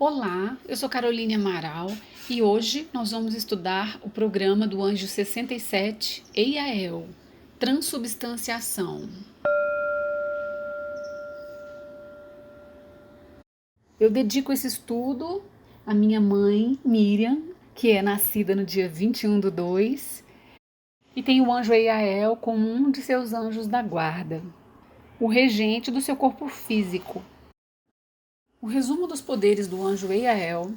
Olá, eu sou Caroline Amaral e hoje nós vamos estudar o programa do Anjo 67, Eiael, Transubstanciação. Eu dedico esse estudo à minha mãe, Miriam, que é nascida no dia 21/2, e tem o anjo Eiael como um de seus anjos da guarda, o regente do seu corpo físico. O resumo dos poderes do anjo Eiael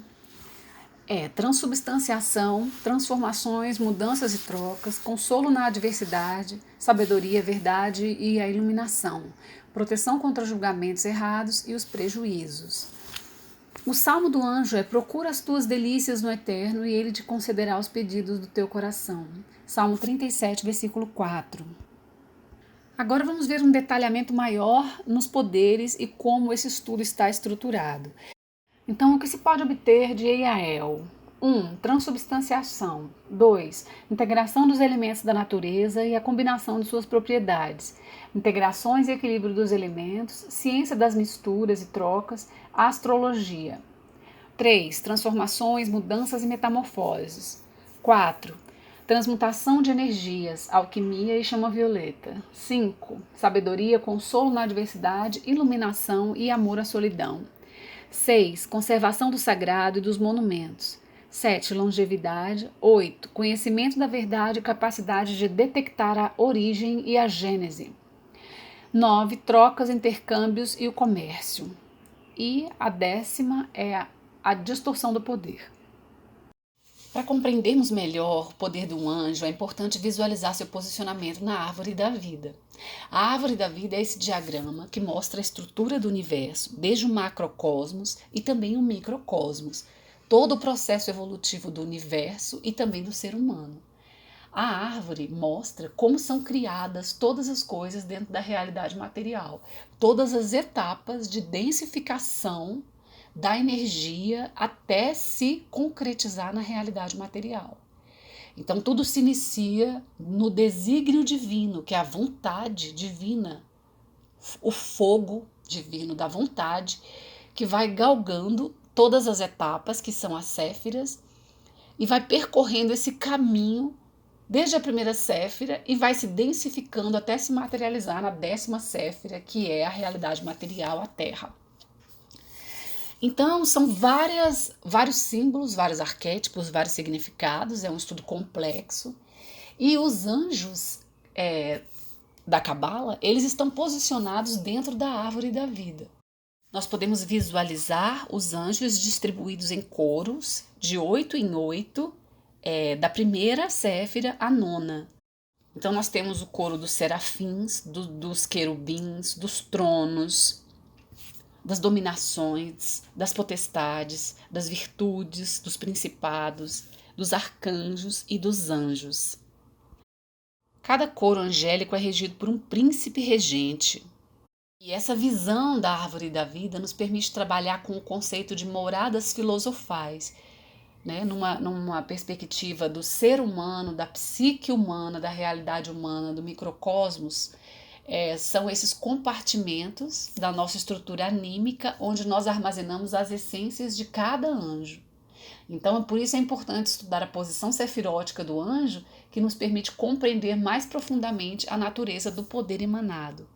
é transubstanciação, transformações, mudanças e trocas, consolo na adversidade, sabedoria, verdade e a iluminação, proteção contra julgamentos errados e os prejuízos. O salmo do anjo é: procura as tuas delícias no eterno e ele te concederá os pedidos do teu coração. Salmo 37, versículo 4. Agora vamos ver um detalhamento maior nos poderes e como esse estudo está estruturado. Então, o que se pode obter de Eiael? 1. Transubstanciação. 2. Integração dos elementos da natureza e a combinação de suas propriedades. Integrações e equilíbrio dos elementos, ciência das misturas e trocas, astrologia. 3. Transformações, mudanças e metamorfoses. 4. Transmutação de energias, alquimia e chama violeta. 5. Sabedoria, consolo na adversidade, iluminação e amor à solidão. 6. Conservação do sagrado e dos monumentos. 7. Longevidade. 8. Conhecimento da verdade e capacidade de detectar a origem e a gênese. 9. Trocas, intercâmbios e o comércio. E a 10ª é a distorção do poder. Para compreendermos melhor o poder do anjo, é importante visualizar seu posicionamento na árvore da vida. A árvore da vida é esse diagrama que mostra a estrutura do universo, desde o macrocosmos e também o microcosmos, todo o processo evolutivo do universo e também do ser humano. A árvore mostra como são criadas todas as coisas dentro da realidade material, todas as etapas de densificação da energia até se concretizar na realidade material. Então tudo se inicia no desígnio divino, que é a vontade divina, o fogo divino da vontade, que vai galgando todas as etapas, que são as séfiras, e vai percorrendo esse caminho desde a primeira séfira e vai se densificando até se materializar na 10ª séfira, que é a realidade material, a Terra. Então, são vários símbolos, vários arquétipos, vários significados, é um estudo complexo. E os anjos da Cabala, eles estão posicionados dentro da árvore da vida. Nós podemos visualizar os anjos distribuídos em coros, de 8 em 8, da primeira séfira à 9ª. Então, nós temos o coro dos serafins, dos querubins, dos tronos, das dominações, das potestades, das virtudes, dos principados, dos arcanjos e dos anjos. Cada coro angélico é regido por um príncipe regente. E essa visão da árvore da vida nos permite trabalhar com o conceito de moradas filosofais, né? numa perspectiva do ser humano, da psique humana, da realidade humana, do microcosmos. São esses compartimentos da nossa estrutura anímica onde nós armazenamos as essências de cada anjo. Então, por isso é importante estudar a posição sefirótica do anjo, que nos permite compreender mais profundamente a natureza do poder emanado.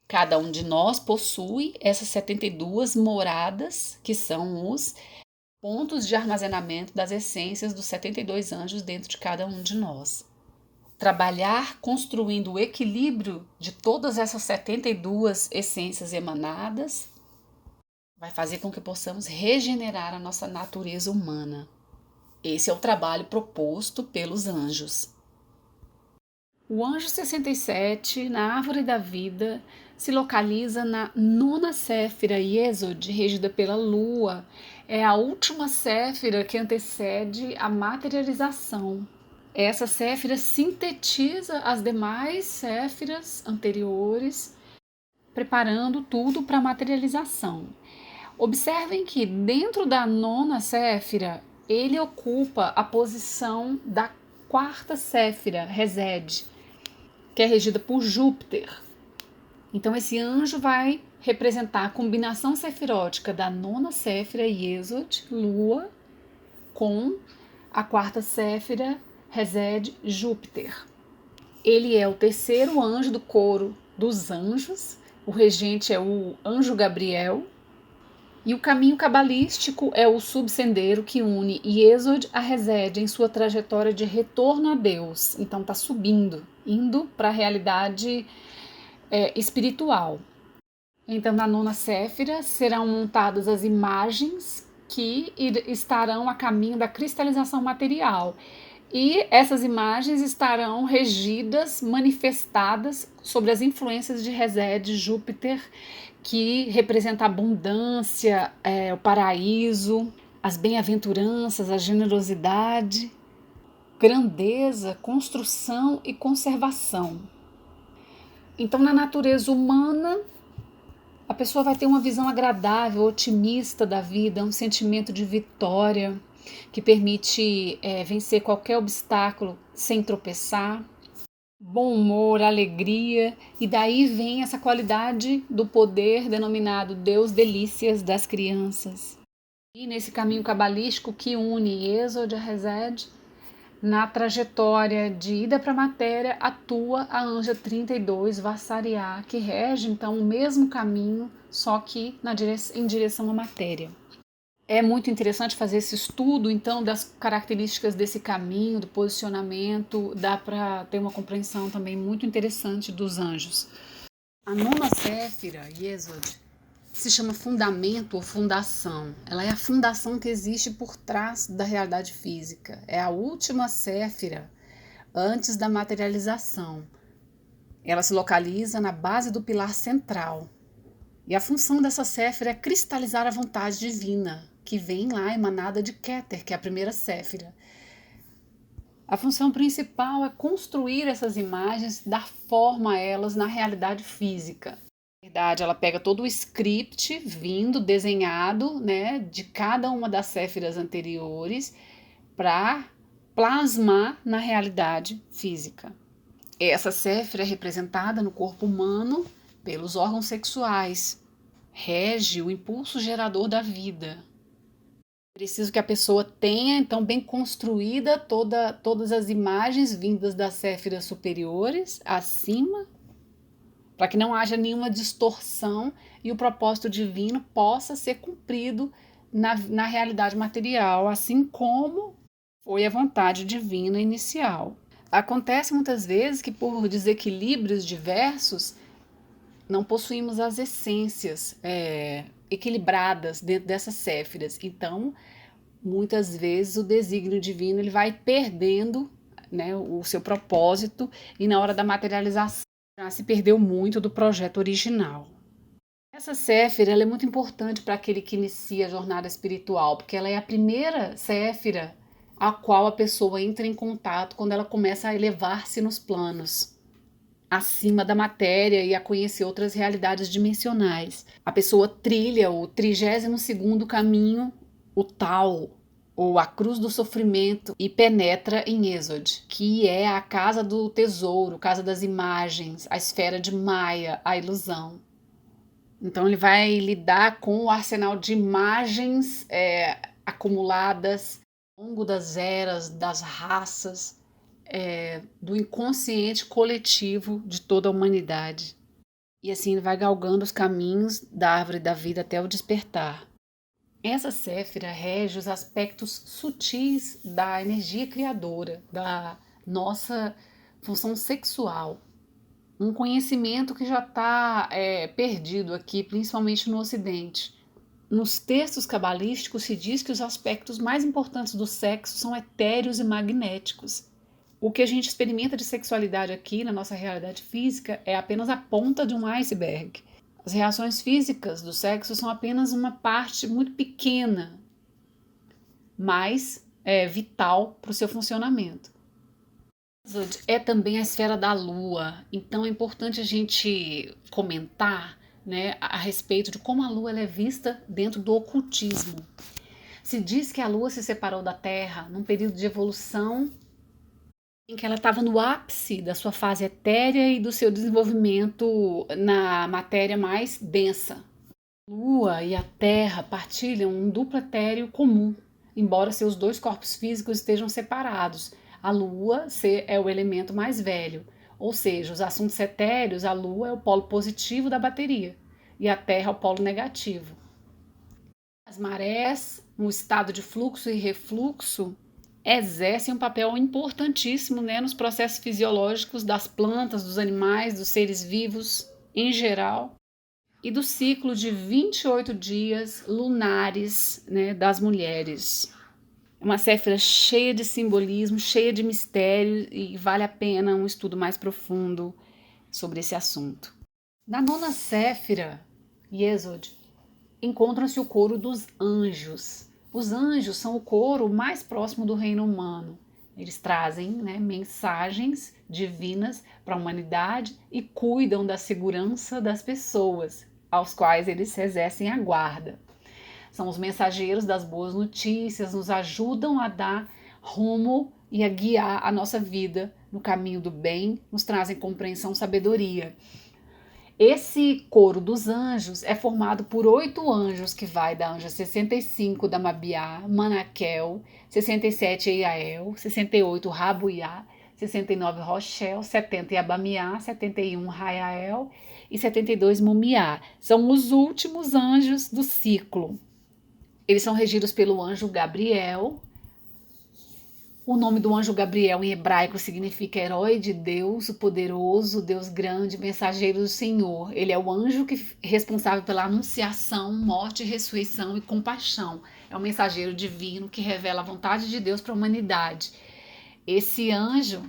Cada um de nós possui essas 72 moradas, que são os pontos de armazenamento das essências dos 72 anjos dentro de cada um de nós. Trabalhar construindo o equilíbrio de todas essas 72 essências emanadas vai fazer com que possamos regenerar a nossa natureza humana. Esse é o trabalho proposto pelos anjos. O anjo 67, na árvore da vida, se localiza na 9ª séfira Yesod, regida pela lua. É a última séfira que antecede a materialização. Essa séfira sintetiza as demais séfiras anteriores, preparando tudo para a materialização. Observem que dentro da 9ª séfira, ele ocupa a posição da 4ª séfira, Resed, que é regida por Júpiter. Então esse anjo vai representar a combinação sefirótica da nona séfira, Yesod, Lua, com a quarta séfira, Resed, Júpiter. Ele é o terceiro anjo do coro dos anjos, o regente é o anjo Gabriel, e o caminho cabalístico é o subsendero que une Yesod a Resed em sua trajetória de retorno a Deus. Então está subindo, indo para a realidade espiritual. Então na nona séfira serão montadas as imagens que estarão a caminho da cristalização material. E essas imagens estarão regidas, manifestadas sobre as influências de Resed, Júpiter, que representa a abundância, o paraíso, as bem-aventuranças, a generosidade, grandeza, construção e conservação. Então, na natureza humana, a pessoa vai ter uma visão agradável, otimista da vida, um sentimento de vitória que permite vencer qualquer obstáculo sem tropeçar. Bom humor, alegria, e daí vem essa qualidade do poder denominado Deus Delícias das crianças. E nesse caminho cabalístico que une Yesod a Resed, na trajetória de ida para a matéria, atua a anja 32, Vassariá, que rege então o mesmo caminho, só que em direção à matéria. É muito interessante fazer esse estudo, então, das características desse caminho, do posicionamento, dá para ter uma compreensão também muito interessante dos anjos. A nona séfira, Yesod, se chama fundamento ou fundação. Ela é a fundação que existe por trás da realidade física. É a última séfira antes da materialização. Ela se localiza na base do pilar central. E a função dessa séfira é cristalizar a vontade divina, que vem lá emanada de Keter, que é a primeira séfira. A função principal é construir essas imagens, dar forma a elas na realidade física. Na verdade, ela pega todo o script vindo, desenhado, né, de cada uma das séfiras anteriores para plasmar na realidade física. Essa séfira é representada no corpo humano pelos órgãos sexuais, rege o impulso gerador da vida. Preciso que a pessoa tenha, então, bem construída todas as imagens vindas das séfiras superiores, acima, para que não haja nenhuma distorção e o propósito divino possa ser cumprido na realidade material, assim como foi a vontade divina inicial. Acontece muitas vezes que, por desequilíbrios diversos, não possuímos as essências equilibradas dentro dessas séfiras. Então, muitas vezes o desígnio divino ele vai perdendo, né, o seu propósito, e na hora da materialização já se perdeu muito do projeto original. Essa séfira ela é muito importante para aquele que inicia a jornada espiritual, porque ela é a primeira séfira a qual a pessoa entra em contato quando ela começa a elevar-se nos planos acima da matéria e a conhecer outras realidades dimensionais. A pessoa trilha o 32º caminho, o Tao, ou a cruz do sofrimento, e penetra em Yesod, que é a casa do tesouro, casa das imagens, a esfera de Maia, a ilusão. Então ele vai lidar com o arsenal de imagens acumuladas ao longo das eras, das raças, do inconsciente coletivo de toda a humanidade. E assim ele vai galgando os caminhos da árvore da vida até o despertar. Essa séfira rege os aspectos sutis da energia criadora, da nossa função sexual. Um conhecimento que já está perdido aqui, principalmente no Ocidente. Nos textos cabalísticos se diz que os aspectos mais importantes do sexo são etéreos e magnéticos. O que a gente experimenta de sexualidade aqui na nossa realidade física é apenas a ponta de um iceberg. As reações físicas do sexo são apenas uma parte muito pequena, mas vital para o seu funcionamento. É também a esfera da lua, então é importante a gente comentar, né, a respeito de como a lua ela é vista dentro do ocultismo. Se diz que a lua se separou da Terra num período de evolução em que ela estava no ápice da sua fase etérea e do seu desenvolvimento na matéria mais densa. A Lua e a Terra partilham um duplo etéreo comum, embora seus dois corpos físicos estejam separados. A Lua é o elemento mais velho, ou seja, os assuntos etéreos, a Lua é o polo positivo da bateria e a Terra é o polo negativo. As marés, no estado de fluxo e refluxo, exercem um papel importantíssimo, né, nos processos fisiológicos das plantas, dos animais, dos seres vivos em geral, e do ciclo de 28 dias lunares, né, das mulheres. É uma séfira cheia de simbolismo, cheia de mistério, e vale a pena um estudo mais profundo sobre esse assunto. Na nona séfira, Yesod, encontra-se o coro dos anjos. Os anjos são o coro mais próximo do reino humano. Eles trazem, né, mensagens divinas para a humanidade e cuidam da segurança das pessoas, aos quais eles exercem a guarda. São os mensageiros das boas notícias, nos ajudam a dar rumo e a guiar a nossa vida no caminho do bem, nos trazem compreensão e sabedoria. Esse coro dos anjos é formado por 8 anjos, que vai da anja 65 da Mabiá, Manaquel, 67 Eiael, 68 Rabuiá, 69 Rochel, 70 Yabamiá, 71 Raiael e 72 Mumiá. São os últimos anjos do ciclo. Eles são regidos pelo anjo Gabriel. O nome do anjo Gabriel em hebraico significa herói de Deus, o poderoso, Deus grande, mensageiro do Senhor. Ele é o anjo responsável pela anunciação, morte, ressurreição e compaixão. É um mensageiro divino que revela a vontade de Deus para a humanidade. Esse anjo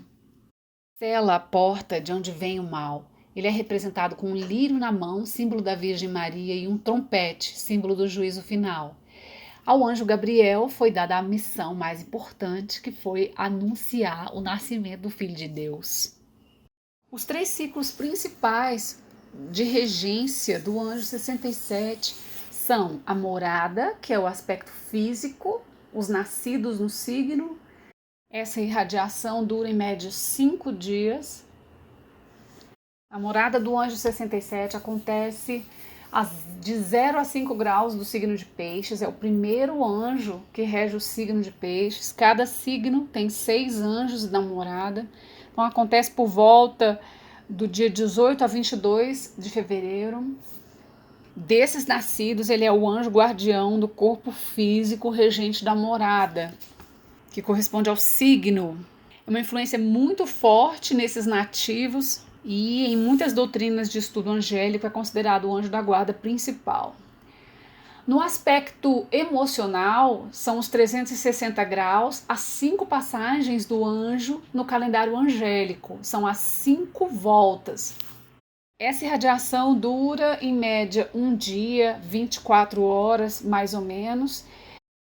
sela a porta de onde vem o mal. Ele é representado com um lírio na mão, símbolo da Virgem Maria, e um trompete, símbolo do juízo final. Ao anjo Gabriel foi dada a missão mais importante, que foi anunciar o nascimento do Filho de Deus. Os 3 ciclos principais de regência do anjo 67 são a morada, que é o aspecto físico, os nascidos no signo. Essa irradiação dura em média 5 dias. A morada do anjo 67 acontece de 0 a 5 graus do signo de Peixes. É o primeiro anjo que rege o signo de Peixes. Cada signo tem 6 anjos na morada. Então acontece por volta do dia 18 a 22 de fevereiro. Desses nascidos, ele é o anjo guardião do corpo físico regente da morada, que corresponde ao signo. É uma influência muito forte nesses nativos, e em muitas doutrinas de estudo angélico é considerado o anjo da guarda principal. No aspecto emocional, são os 360 graus, as 5 passagens do anjo no calendário angélico, são as 5 voltas. Essa irradiação dura em média 1 dia, 24 horas mais ou menos.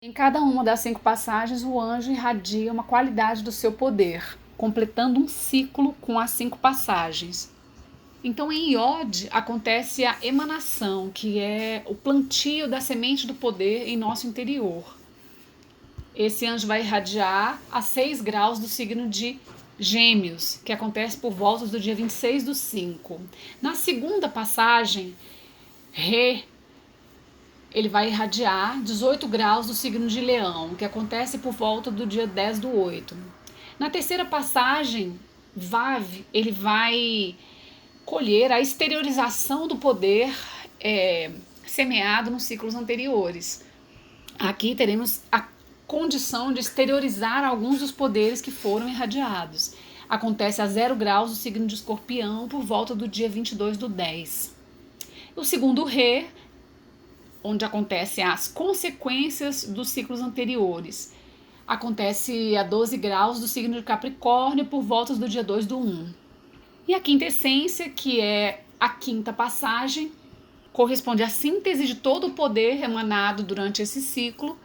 Em cada uma das 5 passagens, o anjo irradia uma qualidade do seu poder, completando um ciclo com as 5 passagens. Então, em Iod, acontece a emanação, que é o plantio da semente do poder em nosso interior. Esse anjo vai irradiar a 6 graus do signo de Gêmeos, que acontece por volta do dia 26 do 5. Na segunda passagem, ele vai irradiar 18 graus do signo de Leão, que acontece por volta do dia 10 do 8. Na terceira passagem, Vav, ele vai colher a exteriorização do poder semeado nos ciclos anteriores. Aqui teremos a condição de exteriorizar alguns dos poderes que foram irradiados. Acontece a 0 graus do signo de Escorpião por volta do dia 22 do 10. O segundo onde acontecem as consequências dos ciclos anteriores. Acontece a 12 graus do signo de Capricórnio por volta do dia 2 do 1. E a quinta essência, que é a quinta passagem, corresponde à síntese de todo o poder emanado durante esse ciclo.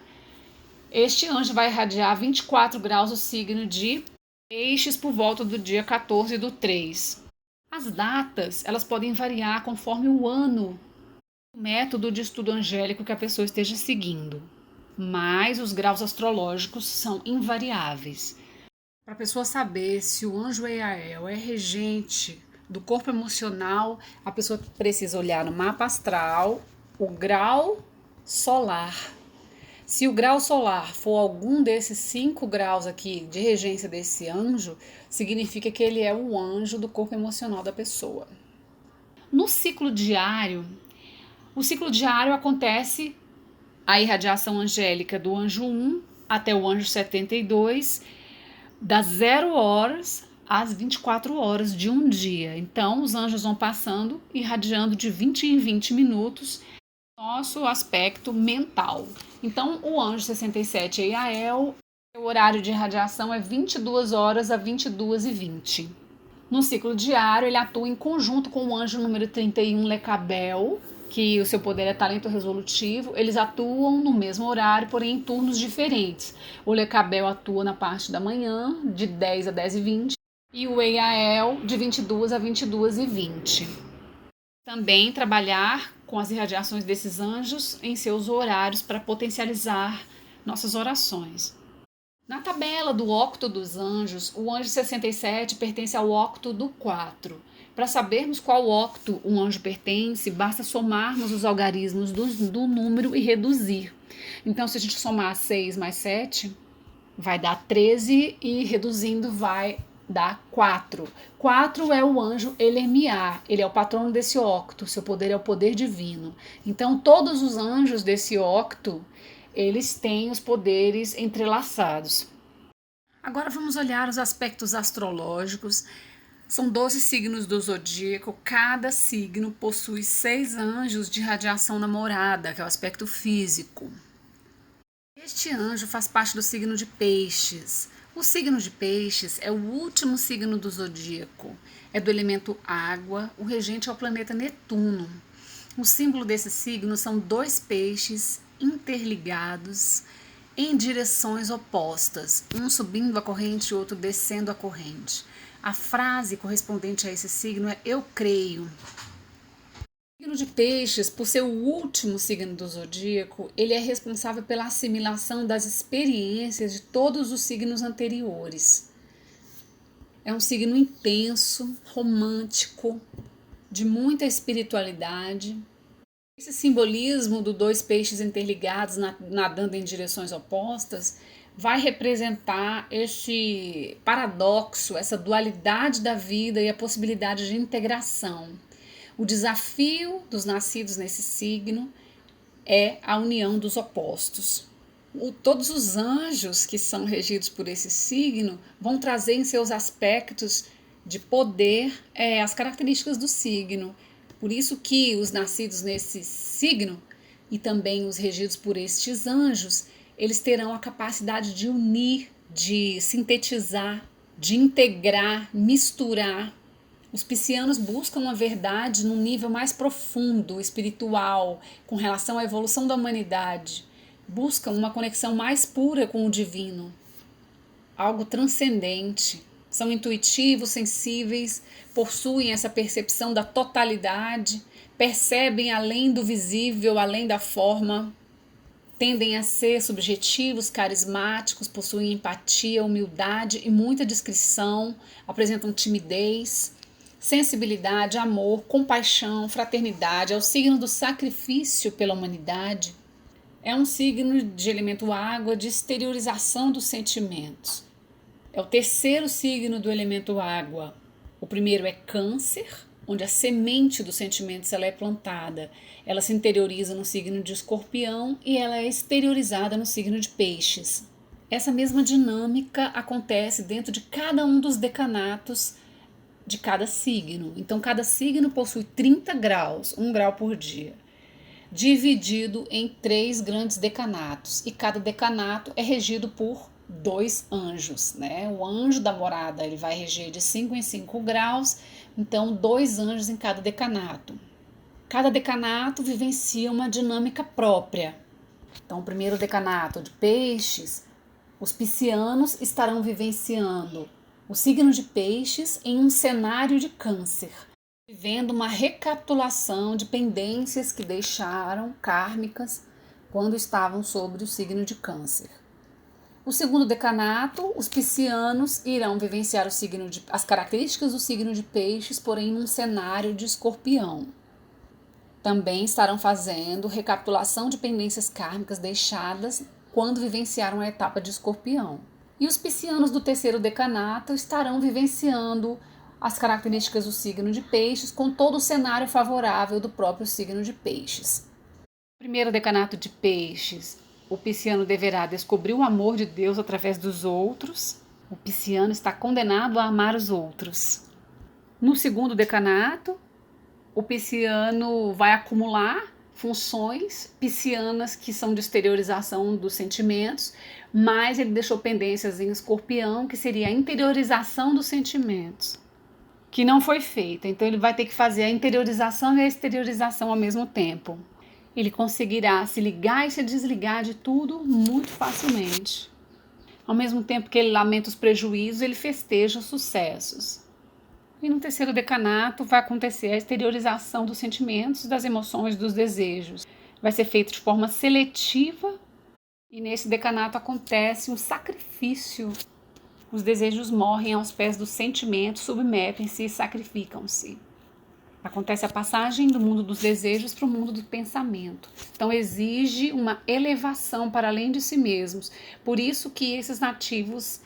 Este anjo vai irradiar 24 graus do signo de Peixes por volta do dia 14 do 3. As datas, elas podem variar conforme o ano, o método de estudo angélico que a pessoa esteja seguindo, mas os graus astrológicos são invariáveis. Para a pessoa saber se o anjo Eiael é regente do corpo emocional, a pessoa precisa olhar no mapa astral o grau solar. Se o grau solar for algum desses 5 graus aqui de regência desse anjo, significa que ele é o anjo do corpo emocional da pessoa. No ciclo diário, o ciclo diário acontece a irradiação angélica do anjo 1 até o anjo 72, das 0 horas às 24 horas de um dia. Então, os anjos vão passando, irradiando de 20 em 20 minutos nosso aspecto mental. Então, o anjo 67 Eiael, o horário de irradiação é 22 horas a 22h20. No ciclo diário, ele atua em conjunto com o anjo número 31 Lecabel, que o seu poder é talento resolutivo. Eles atuam no mesmo horário, porém em turnos diferentes. O Lecabel atua na parte da manhã, de 10 a 10h20, e o Eiael, de 22 a 22h20. Também trabalhar com as irradiações desses anjos em seus horários para potencializar nossas orações. Na tabela do octo dos anjos, o anjo 67 pertence ao octo do 4. Para sabermos qual octo um anjo pertence, basta somarmos os algarismos do número e reduzir. Então, se a gente somar 6 mais 7, vai dar 13 e reduzindo vai dar 4. 4 é o anjo Elemiá, ele é o patrono desse octo, seu poder é o poder divino. Então, todos os anjos desse octo, eles têm os poderes entrelaçados. Agora vamos olhar os aspectos astrológicos. São 12 signos do zodíaco, cada signo possui 6 anjos de radiação namorada, que é o aspecto físico. Este anjo faz parte do signo de Peixes. O signo de Peixes é o último signo do zodíaco. É do elemento água, o regente é o planeta Netuno. O símbolo desse signo são 2 peixes interligados em direções opostas, um subindo a corrente e outro descendo a corrente. A frase correspondente a esse signo é eu creio. O signo de Peixes, por ser o último signo do zodíaco, ele é responsável pela assimilação das experiências de todos os signos anteriores. É um signo intenso, romântico, de muita espiritualidade. Esse simbolismo dos 2 peixes interligados nadando em direções opostas vai representar esse paradoxo, essa dualidade da vida e a possibilidade de integração. O desafio dos nascidos nesse signo é a união dos opostos. Todos os anjos que são regidos por esse signo vão trazer em seus aspectos de poder as características do signo. Por isso que os nascidos nesse signo e também os regidos por estes anjos, eles terão a capacidade de unir, de sintetizar, de integrar, misturar. Os piscianos buscam a verdade num nível mais profundo, espiritual, com relação à evolução da humanidade. Buscam uma conexão mais pura com o divino, algo transcendente. São intuitivos, sensíveis, possuem essa percepção da totalidade, percebem além do visível, além da forma, tendem a ser subjetivos, carismáticos, possuem empatia, humildade e muita discrição, apresentam timidez, sensibilidade, amor, compaixão, fraternidade. É o signo do sacrifício pela humanidade. É um signo de elemento água, de exteriorização dos sentimentos. É o terceiro signo do elemento água. O primeiro é Câncer, onde a semente dos sentimentos ela é plantada. Ela se interioriza no signo de Escorpião e ela é exteriorizada no signo de Peixes. Essa mesma dinâmica acontece dentro de cada um dos decanatos de cada signo. Então, cada signo possui 30 graus, 1 grau por dia, dividido em 3 grandes decanatos. E cada decanato é regido por 2 anjos, né? O anjo da morada ele vai reger de 5 em 5 graus, então 2 anjos em cada decanato. Cada decanato vivencia uma dinâmica própria. Então, o primeiro decanato de Peixes, os piscianos estarão vivenciando o signo de Peixes em um cenário de Câncer, vivendo uma recapitulação de pendências que deixaram kármicas quando estavam sobre o signo de Câncer. O segundo decanato, os piscianos irão vivenciar as características do signo de Peixes, porém num cenário de Escorpião. Também estarão fazendo recapitulação de pendências kármicas deixadas quando vivenciaram a etapa de Escorpião. E os piscianos do terceiro decanato estarão vivenciando as características do signo de Peixes com todo o cenário favorável do próprio signo de Peixes. Primeiro decanato de Peixes, o pisciano deverá descobrir o amor de Deus através dos outros. O pisciano está condenado a amar os outros. No segundo decanato, o pisciano vai acumular funções piscianas que são de exteriorização dos sentimentos, mas ele deixou pendências em Escorpião, que seria a interiorização dos sentimentos, que não foi feita. Então ele vai ter que fazer a interiorização e a exteriorização ao mesmo tempo. Ele conseguirá se ligar e se desligar de tudo muito facilmente. Ao mesmo tempo que ele lamenta os prejuízos, ele festeja os sucessos. E no terceiro decanato vai acontecer a exteriorização dos sentimentos, das emoções, dos desejos. Vai ser feito de forma seletiva e nesse decanato acontece um sacrifício. Os desejos morrem aos pés dos sentimentos, submetem-se e sacrificam-se. Acontece a passagem do mundo dos desejos para o mundo do pensamento. Então exige uma elevação para além de si mesmos. Por isso que esses nativos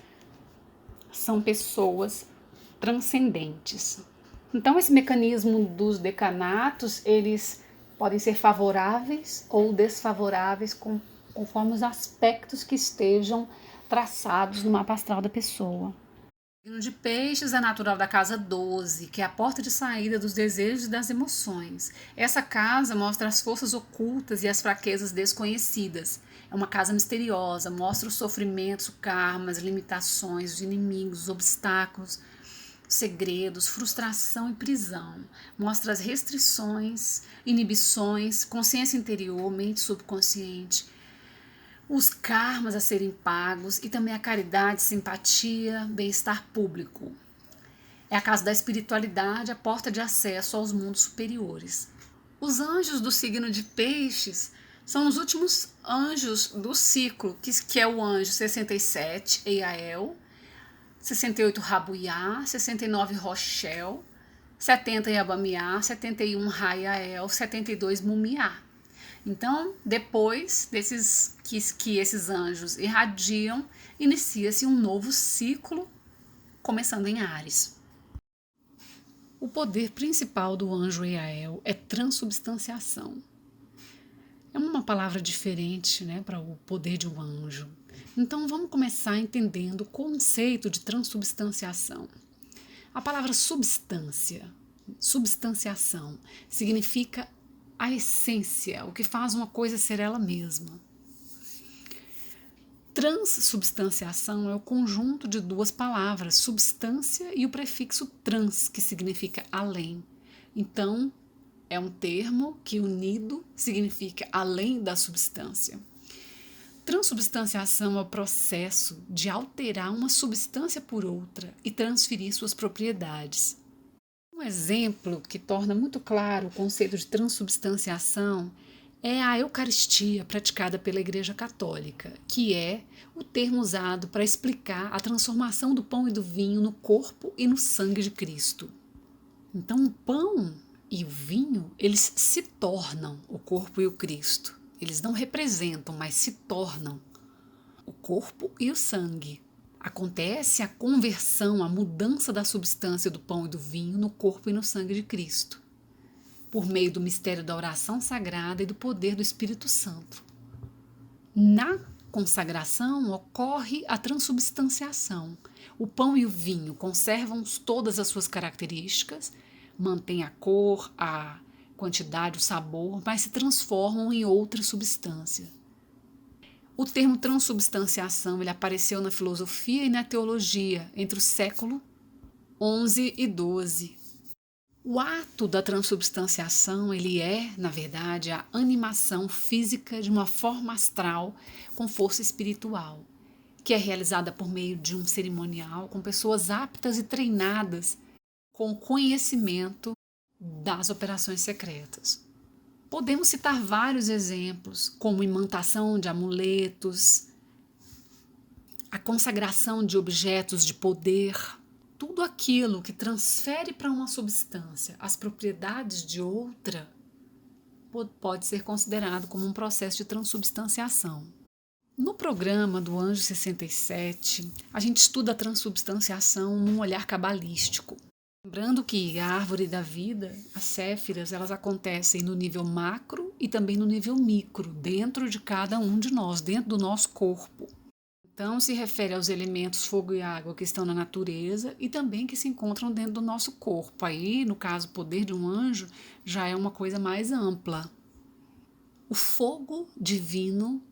são pessoas transcendentes. Então esse mecanismo dos decanatos, eles podem ser favoráveis ou desfavoráveis conforme os aspectos que estejam traçados no mapa astral da pessoa. O signo de Peixes é natural da casa 12, que é a porta de saída dos desejos e das emoções. Essa casa mostra as forças ocultas e as fraquezas desconhecidas. É uma casa misteriosa, mostra os sofrimentos, o karma, as limitações, os inimigos, os obstáculos, segredos, frustração e prisão. Mostra as restrições, inibições, consciência interior, mente subconsciente, os karmas a serem pagos e também a caridade, simpatia, bem-estar público. É a casa da espiritualidade, a porta de acesso aos mundos superiores. Os anjos do signo de Peixes são os últimos anjos do ciclo, que é o anjo 67, Eiael, 68 Rabuiá, 69 Rochel, 70 Yabamiá, 71 Raiael, 72 Mumiá. Então, depois que esses anjos irradiam, inicia-se um novo ciclo, começando em Áries. O poder principal do anjo Eiael é transubstanciação. É uma palavra diferente, né, para o poder de um anjo. Então vamos começar entendendo o conceito de transubstanciação. A palavra substanciação, significa a essência, o que faz uma coisa ser ela mesma. Transubstanciação é o conjunto de duas palavras, substância e o prefixo trans, que significa além. Então, é um termo que unido significa além da substância. Transubstanciação é o processo de alterar uma substância por outra e transferir suas propriedades. Um exemplo que torna muito claro o conceito de transubstanciação é a Eucaristia praticada pela Igreja Católica, que é o termo usado para explicar a transformação do pão e do vinho no corpo e no sangue de Cristo. Então, o pão e o vinho, eles se tornam o corpo e o Cristo. Eles não representam, mas se tornam o corpo e o sangue. Acontece a conversão, a mudança da substância do pão e do vinho no corpo e no sangue de Cristo, por meio do mistério da oração sagrada e do poder do Espírito Santo. Na consagração ocorre a transubstanciação. O pão e o vinho conservam todas as suas características, mantêm a cor, a quantidade, o sabor, mas se transformam em outra substância. O termo transubstanciação ele apareceu na filosofia e na teologia entre o século XI e XII. O ato da transubstanciação ele é, na verdade, a animação física de uma forma astral com força espiritual, que é realizada por meio de um cerimonial com pessoas aptas e treinadas com conhecimento das operações secretas. Podemos citar vários exemplos, como imantação de amuletos, a consagração de objetos de poder, tudo aquilo que transfere para uma substância as propriedades de outra, pode ser considerado como um processo de transubstanciação. No programa do Anjo 67, a gente estuda a transubstanciação num olhar cabalístico. Lembrando que a árvore da vida, as séfiras, elas acontecem no nível macro e também no nível micro, dentro de cada um de nós, dentro do nosso corpo. Então, se refere aos elementos fogo e água que estão na natureza e também que se encontram dentro do nosso corpo. Aí, no caso, o poder de um anjo já é uma coisa mais ampla. O fogo divino,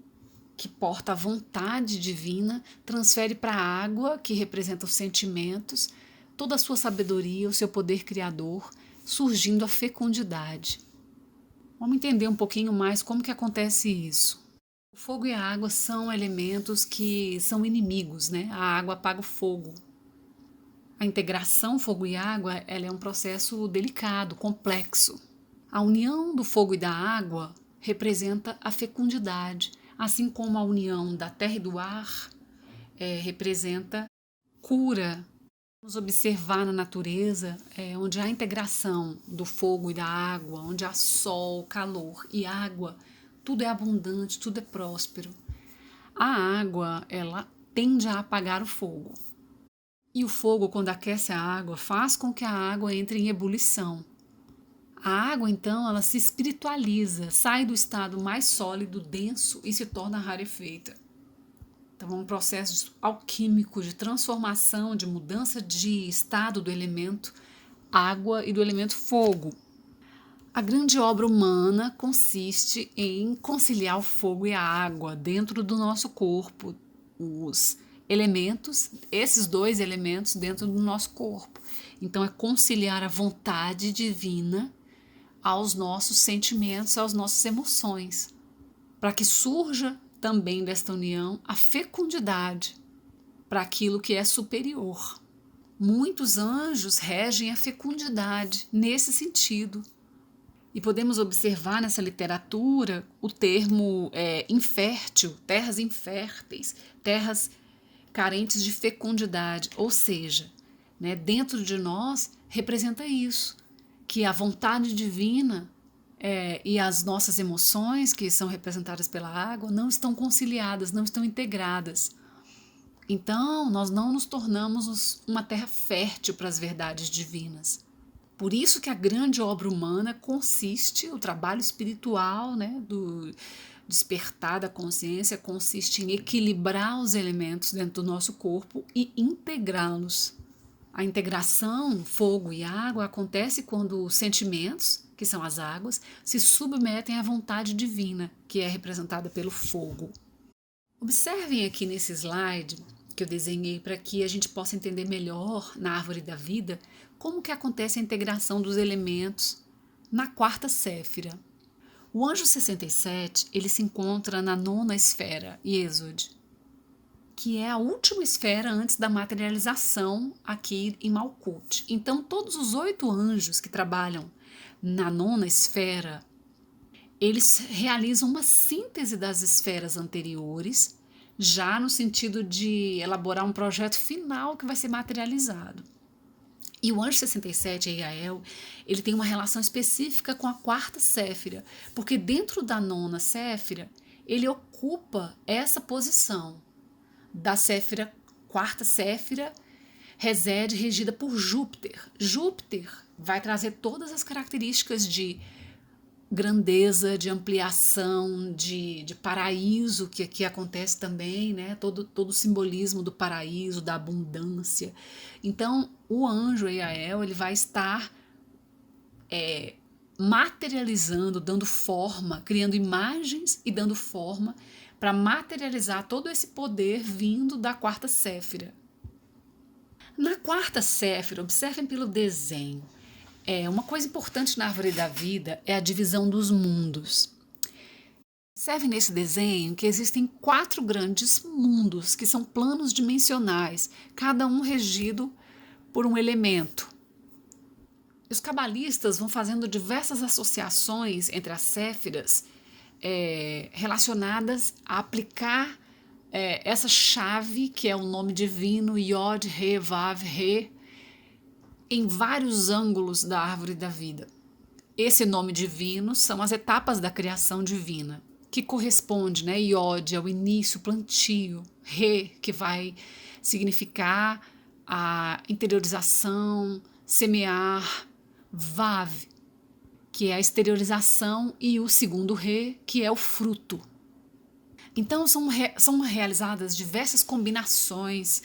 que porta a vontade divina, transfere para a água, que representa os sentimentos, toda a sua sabedoria, o seu poder criador, surgindo a fecundidade. Vamos entender um pouquinho mais como que acontece isso. O fogo e a água são elementos que são inimigos, né? A água apaga o fogo. A integração fogo e água, ela é um processo delicado, complexo. A união do fogo e da água representa a fecundidade, assim como a união da terra e do ar representa cura. Vamos observar na natureza, onde há integração do fogo e da água, onde há sol, calor e água, tudo é abundante, tudo é próspero. A água, ela tende a apagar o fogo. E o fogo, quando aquece a água, faz com que a água entre em ebulição. A água, então, ela se espiritualiza, sai do estado mais sólido, denso e se torna rarefeita. Então, é um processo alquímico de transformação, de mudança de estado do elemento água e do elemento fogo. A grande obra humana consiste em conciliar o fogo e a água dentro do nosso corpo, os elementos, esses dois elementos dentro do nosso corpo. Então, é conciliar a vontade divina aos nossos sentimentos, às nossas emoções, para que surja também desta união a fecundidade para aquilo que é superior. Muitos anjos regem a fecundidade nesse sentido. E podemos observar nessa literatura o termo infértil, terras inférteis, terras carentes de fecundidade. Ou seja, né, dentro de nós representa isso, que a vontade divina e as nossas emoções, que são representadas pela água, não estão conciliadas, não estão integradas. Então, nós não nos tornamos uma terra fértil para as verdades divinas. Por isso que a grande obra humana consiste, o trabalho espiritual, né, do despertar da consciência, consiste em equilibrar os elementos dentro do nosso corpo e integrá-los. A integração, fogo e água, acontece quando os sentimentos, que são as águas, se submetem à vontade divina, que é representada pelo fogo. Observem aqui nesse slide que eu desenhei para que a gente possa entender melhor na árvore da vida como que acontece a integração dos elementos na quarta séfira. O anjo 67, ele se encontra na nona esfera, Yesod, que é a última esfera antes da materialização aqui em Malkut. Então, todos os 8 anjos que trabalham na nona esfera, eles realizam uma síntese das esferas anteriores, já no sentido de elaborar um projeto final que vai ser materializado. E o anjo 67, Eiael, ele tem uma relação específica com a quarta séfira, porque dentro da nona séfira, ele ocupa essa posição da séfira, quarta séfira, regida por Júpiter. Júpiter vai trazer todas as características de grandeza, de ampliação, de paraíso, que aqui acontece também, né? Todo o simbolismo do paraíso, da abundância. Então, o anjo Eiael, ele vai estar materializando, dando forma, criando imagens e dando forma para materializar todo esse poder vindo da quarta séfira. Na quarta séfira, observem pelo desenho, uma coisa importante na árvore da vida é a divisão dos mundos. Observe nesse desenho que existem 4 grandes mundos, que são planos dimensionais, cada um regido por um elemento. Os cabalistas vão fazendo diversas associações entre as séfiras relacionadas a aplicar essa chave, que é o nome divino, Yod, Re, Vav, Re, em vários ângulos da árvore da vida. Esse nome divino são as etapas da criação divina, que corresponde, né? Yod é o início, o plantio, Re, que vai significar a interiorização, semear, Vav, que é a exteriorização, e o segundo Re, que é o fruto. Então são realizadas diversas combinações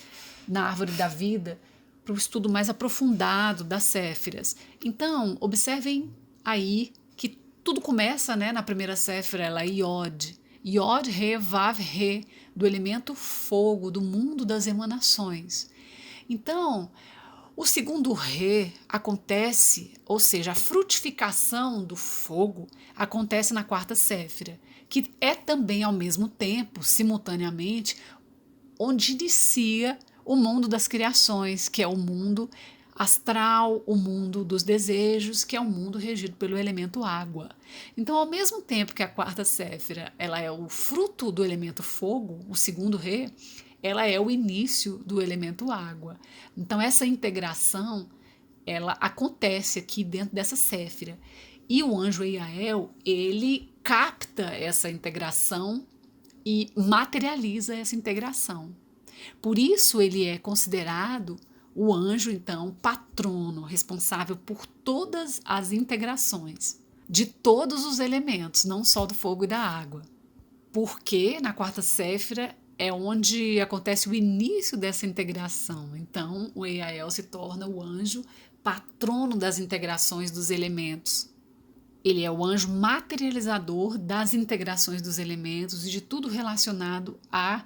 na árvore da vida para o estudo mais aprofundado das séfiras. Então, observem aí que tudo começa, né, na primeira séfira, ela é Yod. Yod, Re, Vav, Re, do elemento fogo, do mundo das emanações. Então, o segundo Re acontece, ou seja, a frutificação do fogo acontece na quarta séfira, que é também ao mesmo tempo, simultaneamente, onde inicia o mundo das criações, que é o mundo astral, o mundo dos desejos, que é o mundo regido pelo elemento água. Então, ao mesmo tempo que a quarta séfira, ela é o fruto do elemento fogo, o segundo Re, ela é o início do elemento água. Então, essa integração, ela acontece aqui dentro dessa séfira. E o anjo Eiael, ele capta essa integração e materializa essa integração. Por isso, ele é considerado o anjo, então, patrono, responsável por todas as integrações, de todos os elementos, não só do fogo e da água. Porque na quarta séfira é onde acontece o início dessa integração. Então, o Eiael se torna o anjo patrono das integrações dos elementos. Ele é o anjo materializador das integrações dos elementos e de tudo relacionado à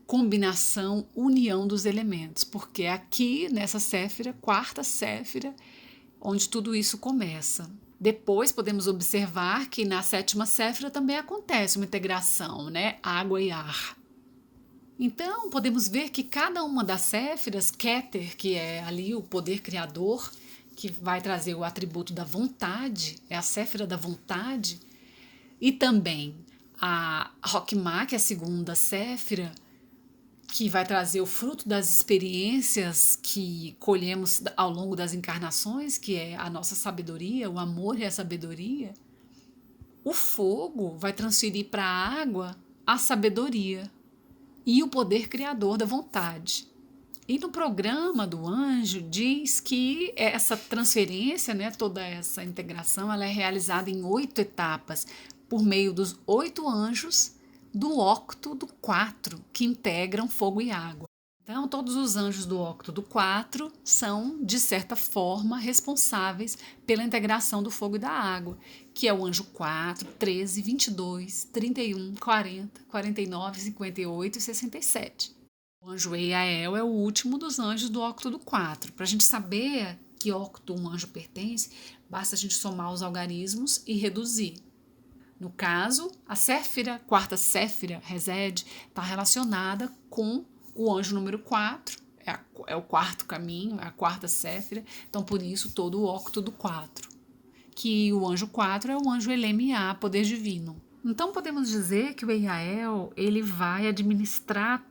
combinação, união dos elementos, porque é aqui nessa séfira, quarta séfira, onde tudo isso começa. Depois podemos observar que na sétima séfira também acontece uma integração, né? Água e ar. Então, podemos ver que cada uma das séfiras, Keter, que é ali o poder criador, que vai trazer o atributo da vontade, é a séfira da vontade, e também a Rokhmah, que é a segunda séfira, que vai trazer o fruto das experiências que colhemos ao longo das encarnações, que é a nossa sabedoria, o amor e a sabedoria. O fogo vai transferir para a água a sabedoria e o poder criador da vontade. E no programa do anjo diz que essa transferência, né, toda essa integração, ela é realizada em 8 etapas, por meio dos 8 anjos do octo do 4, que integram fogo e água. Então, todos os anjos do octo do 4 são, de certa forma, responsáveis pela integração do fogo e da água, que é o anjo 4, 13, 22, 31, 40, 49, 58 e 67. O anjo Eiael é o último dos anjos do octo do 4. Para a gente saber que octo um anjo pertence, basta a gente somar os algarismos e reduzir. No caso, a séfira, quarta séfira, Resed, está relacionada com o anjo número 4, é o quarto caminho, é a quarta séfira, então por isso todo o octo do 4. Que o anjo 4 é o anjo Elemiá, poder divino. Então podemos dizer que o Eiael, ele vai administrar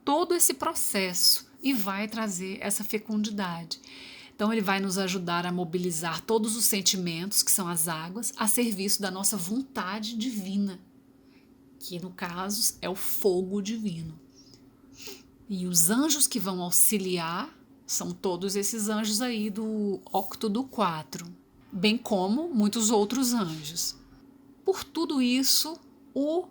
todo esse processo e vai trazer essa fecundidade. Então, ele vai nos ajudar a mobilizar todos os sentimentos, que são as águas, a serviço da nossa vontade divina, que no caso é o fogo divino. E os anjos que vão auxiliar são todos esses anjos aí do octo do 4, bem como muitos outros anjos. Por tudo isso, o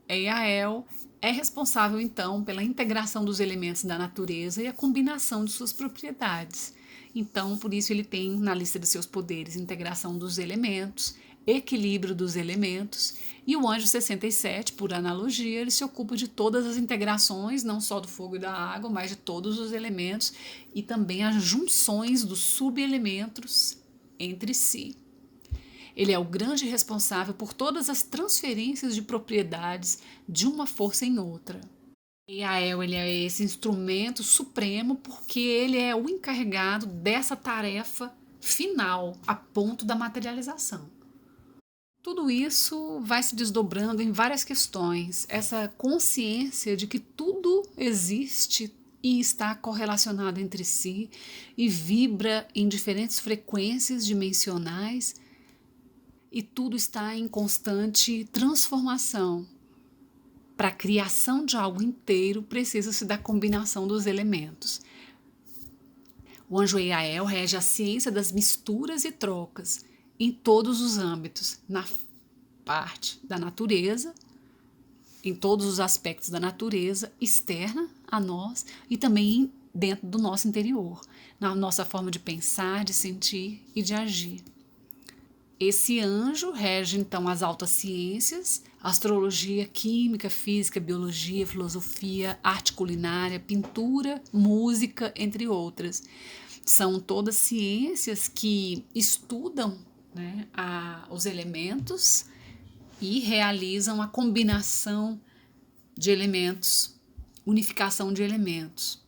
Eiael é responsável, então, pela integração dos elementos da natureza e a combinação de suas propriedades. Então, por isso, ele tem na lista de seus poderes integração dos elementos, equilíbrio dos elementos, e o anjo 67, por analogia, ele se ocupa de todas as integrações, não só do fogo e da água, mas de todos os elementos e também as junções dos subelementos entre si. Ele é o grande responsável por todas as transferências de propriedades de uma força em outra. Eiael, ele é esse instrumento supremo porque ele é o encarregado dessa tarefa final, a ponto da materialização. Tudo isso vai se desdobrando em várias questões, essa consciência de que tudo existe e está correlacionado entre si e vibra em diferentes frequências dimensionais e tudo está em constante transformação. Para a criação de algo inteiro, precisa-se da combinação dos elementos. O anjo Eiael rege a ciência das misturas e trocas em todos os âmbitos, na parte da natureza, em todos os aspectos da natureza externa a nós e também dentro do nosso interior, na nossa forma de pensar, de sentir e de agir. Esse anjo rege, então, as altas ciências, astrologia, química, física, biologia, filosofia, arte culinária, pintura, música, entre outras. São todas ciências que estudam, né, os elementos e realizam a combinação de elementos, unificação de elementos.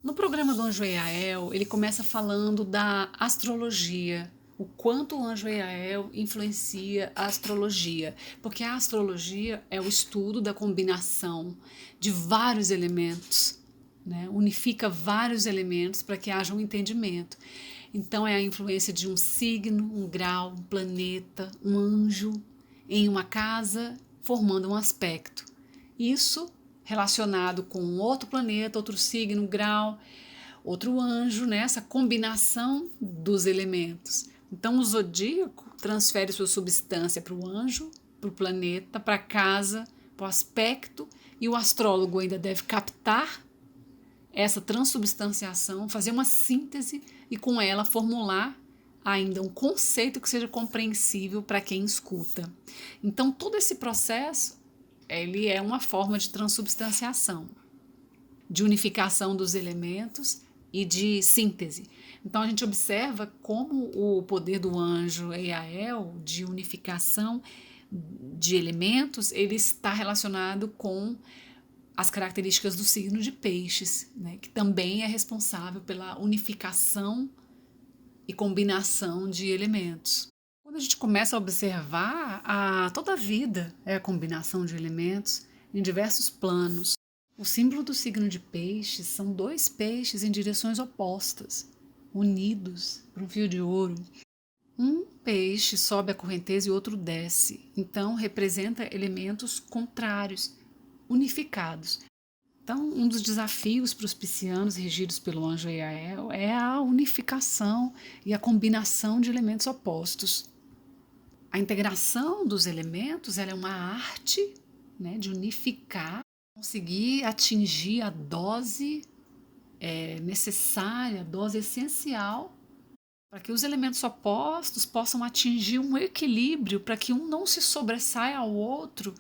No programa do Anjo Eiael, ele começa falando da astrologia, o quanto o Anjo Eiael influencia a astrologia, porque a astrologia é o estudo da combinação de vários elementos, né? Unifica vários elementos para que haja um entendimento. Então é a influência de um signo, um grau, um planeta, um anjo em uma casa formando um aspecto. Isso relacionado com outro planeta, outro signo, grau, outro anjo, né? Essa combinação dos elementos. Então o zodíaco transfere sua substância para o anjo, para o planeta, para a casa, para o aspecto, e o astrólogo ainda deve captar essa transubstanciação, fazer uma síntese e com ela formular ainda um conceito que seja compreensível para quem escuta. Então todo esse processo ele é uma forma de transubstanciação, de unificação dos elementos e de síntese. Então a gente observa como o poder do anjo Eiael de unificação de elementos ele está relacionado com as características do signo de Peixes, né, que também é responsável pela unificação e combinação de elementos. Quando a gente começa a observar, toda a vida é a combinação de elementos em diversos planos. O símbolo do signo de Peixes são dois peixes em direções opostas, unidos por um fio de ouro. Um peixe sobe a correnteza e outro desce, então representa elementos contrários, unificados. Então, um dos desafios para os piscianos regidos pelo anjo Eiael é a unificação e a combinação de elementos opostos. A integração dos elementos ela é uma arte, né, de unificar, conseguir atingir a dose necessária, a dose essencial, para que os elementos opostos possam atingir um equilíbrio, para que um não se sobressaia ao outro.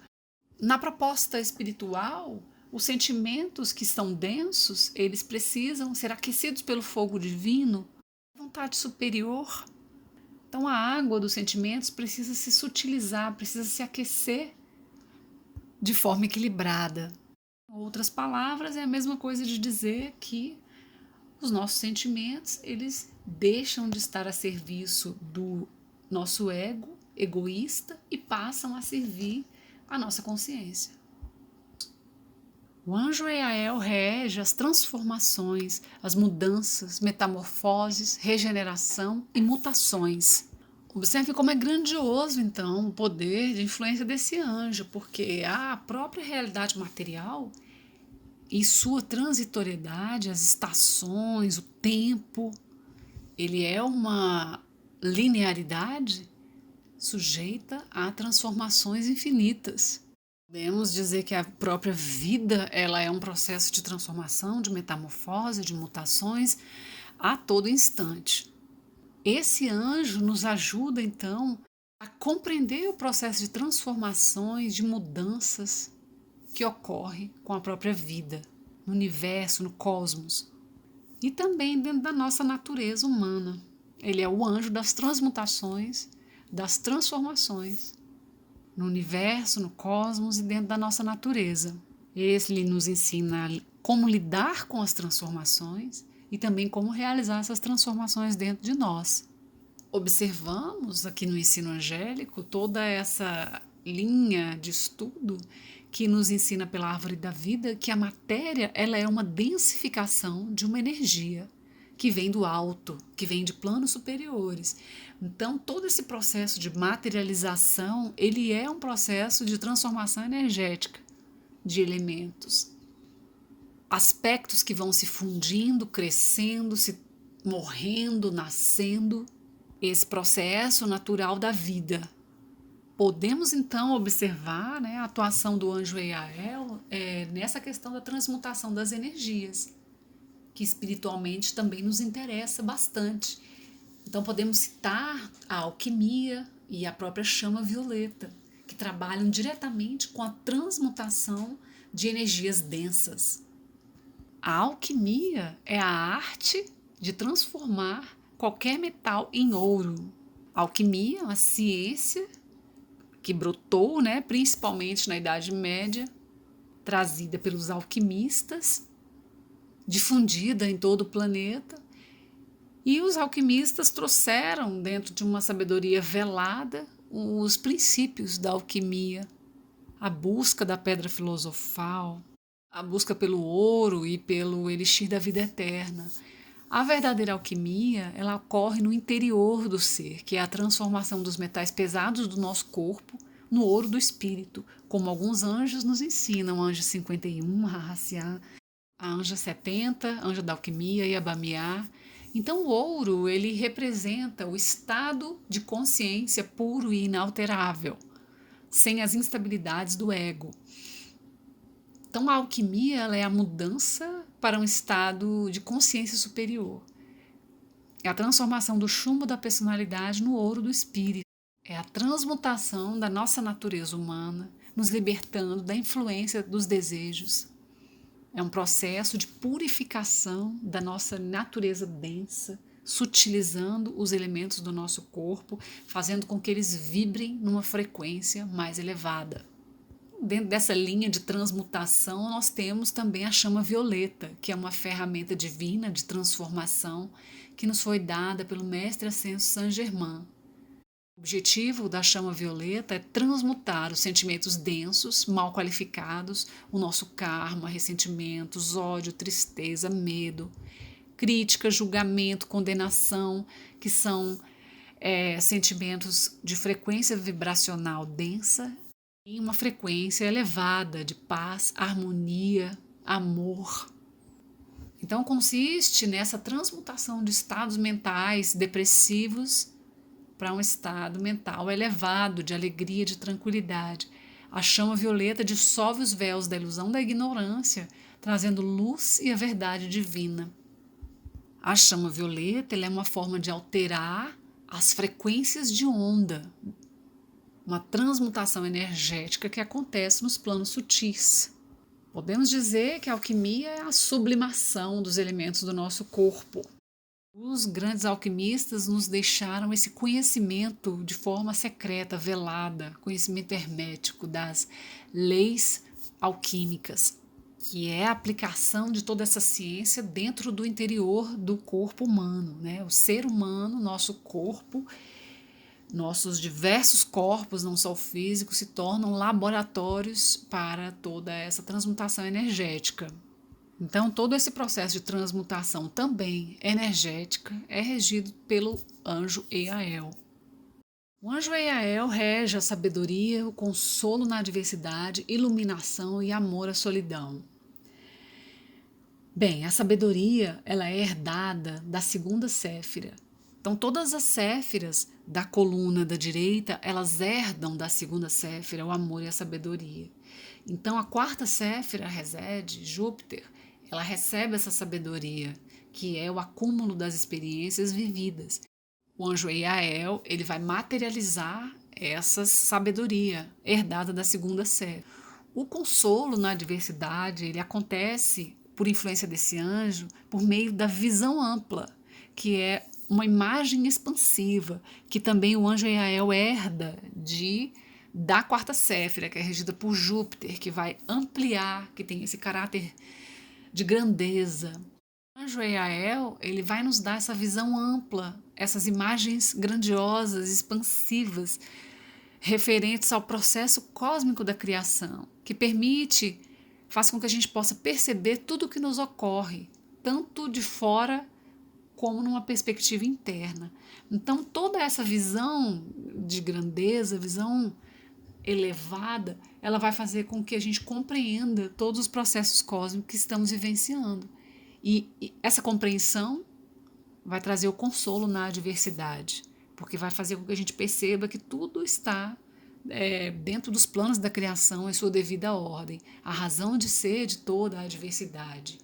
Na proposta espiritual, os sentimentos que são densos, eles precisam ser aquecidos pelo fogo divino, vontade superior. Então a água dos sentimentos precisa se sutilizar, precisa se aquecer de forma equilibrada. Em outras palavras, é a mesma coisa de dizer que os nossos sentimentos, eles deixam de estar a serviço do nosso ego egoísta e passam a servir a nossa consciência. O anjo Eiael rege as transformações, as mudanças, metamorfoses, regeneração e mutações. Observe como é grandioso, então, o poder de influência desse anjo, porque a própria realidade material e sua transitoriedade, as estações, o tempo, ele é uma linearidade sujeita a transformações infinitas. Podemos dizer que a própria vida ela é um processo de transformação, de metamorfose, de mutações a todo instante. Esse anjo nos ajuda, então, a compreender o processo de transformações, de mudanças que ocorre com a própria vida, no universo, no cosmos, e também dentro da nossa natureza humana. Ele é o anjo das transmutações, das transformações, no universo, no cosmos e dentro da nossa natureza. Ele nos ensina como lidar com as transformações e também como realizar essas transformações dentro de nós. Observamos aqui no ensino angélico toda essa linha de estudo que nos ensina pela árvore da vida que a matéria ela é uma densificação de uma energia que vem do alto, que vem de planos superiores. Então, todo esse processo de materialização, ele é um processo de transformação energética de elementos. Aspectos que vão se fundindo, crescendo, se morrendo, nascendo. Esse processo natural da vida. Podemos então observar, né, a atuação do anjo Eiael nessa questão da transmutação das energias, que espiritualmente também nos interessa bastante. Então podemos citar a alquimia e a própria chama violeta, que trabalham diretamente com a transmutação de energias densas. A alquimia é a arte de transformar qualquer metal em ouro. A alquimia é uma ciência que brotou, né, principalmente na Idade Média, trazida pelos alquimistas, difundida em todo o planeta. E os alquimistas trouxeram, dentro de uma sabedoria velada, os princípios da alquimia, a busca da pedra filosofal, a busca pelo ouro e pelo elixir da vida eterna. A verdadeira alquimia, ela ocorre no interior do ser, que é a transformação dos metais pesados do nosso corpo no ouro do espírito, como alguns anjos nos ensinam, o anjo 51, Rahaciá, a anja 70, anja da alquimia e a Bamiá. Então o ouro, ele representa o estado de consciência puro e inalterável, sem as instabilidades do ego. Então a alquimia, ela é a mudança para um estado de consciência superior. É a transformação do chumbo da personalidade no ouro do espírito. É a transmutação da nossa natureza humana, nos libertando da influência dos desejos. É um processo de purificação da nossa natureza densa, sutilizando os elementos do nosso corpo, fazendo com que eles vibrem numa frequência mais elevada. Dentro dessa linha de transmutação, nós temos também a chama violeta, que é uma ferramenta divina de transformação que nos foi dada pelo Mestre Ascenso Saint-Germain. O objetivo da chama violeta é transmutar os sentimentos densos, mal qualificados, o nosso karma, ressentimentos, ódio, tristeza, medo, crítica, julgamento, condenação, que são sentimentos de frequência vibracional densa, em uma frequência elevada de paz, harmonia, amor. Então consiste nessa transmutação de estados mentais depressivos para um estado mental elevado de alegria, de tranquilidade. A chama violeta dissolve os véus da ilusão da ignorância, trazendo luz e a verdade divina. A chama violeta ela é uma forma de alterar as frequências de onda, uma transmutação energética que acontece nos planos sutis. Podemos dizer que a alquimia é a sublimação dos elementos do nosso corpo. Os grandes alquimistas nos deixaram esse conhecimento de forma secreta, velada, conhecimento hermético das leis alquímicas, que é a aplicação de toda essa ciência dentro do interior do corpo humano, né? O ser humano, nosso corpo, nossos diversos corpos, não só o físico, se tornam laboratórios para toda essa transmutação energética. Então, todo esse processo de transmutação também energética é regido pelo anjo Eiael. O anjo Eiael rege a sabedoria, o consolo na adversidade, iluminação e amor à solidão. Bem, a sabedoria ela é herdada da segunda séfira. Então, todas as séfiras da coluna da direita, elas herdam da segunda séfira o amor e a sabedoria. Então, a quarta séfira reside, Júpiter, ela recebe essa sabedoria, que é o acúmulo das experiências vividas. O anjo Eiael, ele vai materializar essa sabedoria herdada da segunda séfira. O consolo na adversidade, ele acontece por influência desse anjo, por meio da visão ampla, que é uma imagem expansiva, que também o anjo Eiael herda da quarta séfira, que é regida por Júpiter, que vai ampliar, que tem esse caráter de grandeza. O anjo Eiael, ele vai nos dar essa visão ampla, essas imagens grandiosas, expansivas, referentes ao processo cósmico da criação, que faz com que a gente possa perceber tudo o que nos ocorre, tanto de fora como numa perspectiva interna. Então, toda essa visão de grandeza, visão elevada, ela vai fazer com que a gente compreenda todos os processos cósmicos que estamos vivenciando. E essa compreensão vai trazer o consolo na adversidade, porque vai fazer com que a gente perceba que tudo está dentro dos planos da criação em sua devida ordem, a razão de ser de toda a adversidade.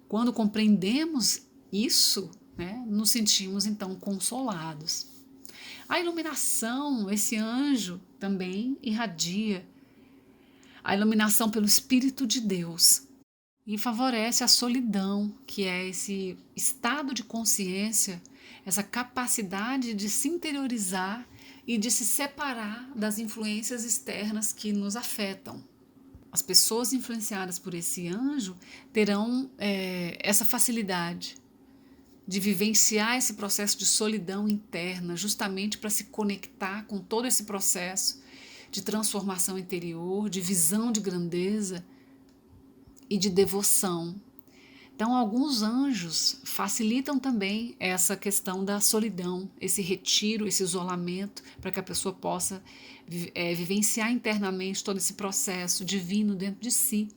Quando compreendemos isso, né, nos sentimos então consolados. A iluminação, esse anjo também irradia a iluminação pelo Espírito de Deus e favorece a solidão, que é esse estado de consciência, essa capacidade de se interiorizar e de se separar das influências externas que nos afetam. As pessoas influenciadas por esse anjo terão essa facilidade de vivenciar esse processo de solidão interna, justamente para se conectar com todo esse processo de transformação interior, de visão de grandeza e de devoção. Então, alguns anjos facilitam também essa questão da solidão, esse retiro, esse isolamento, para que a pessoa possa vivenciar internamente todo esse processo divino dentro de si.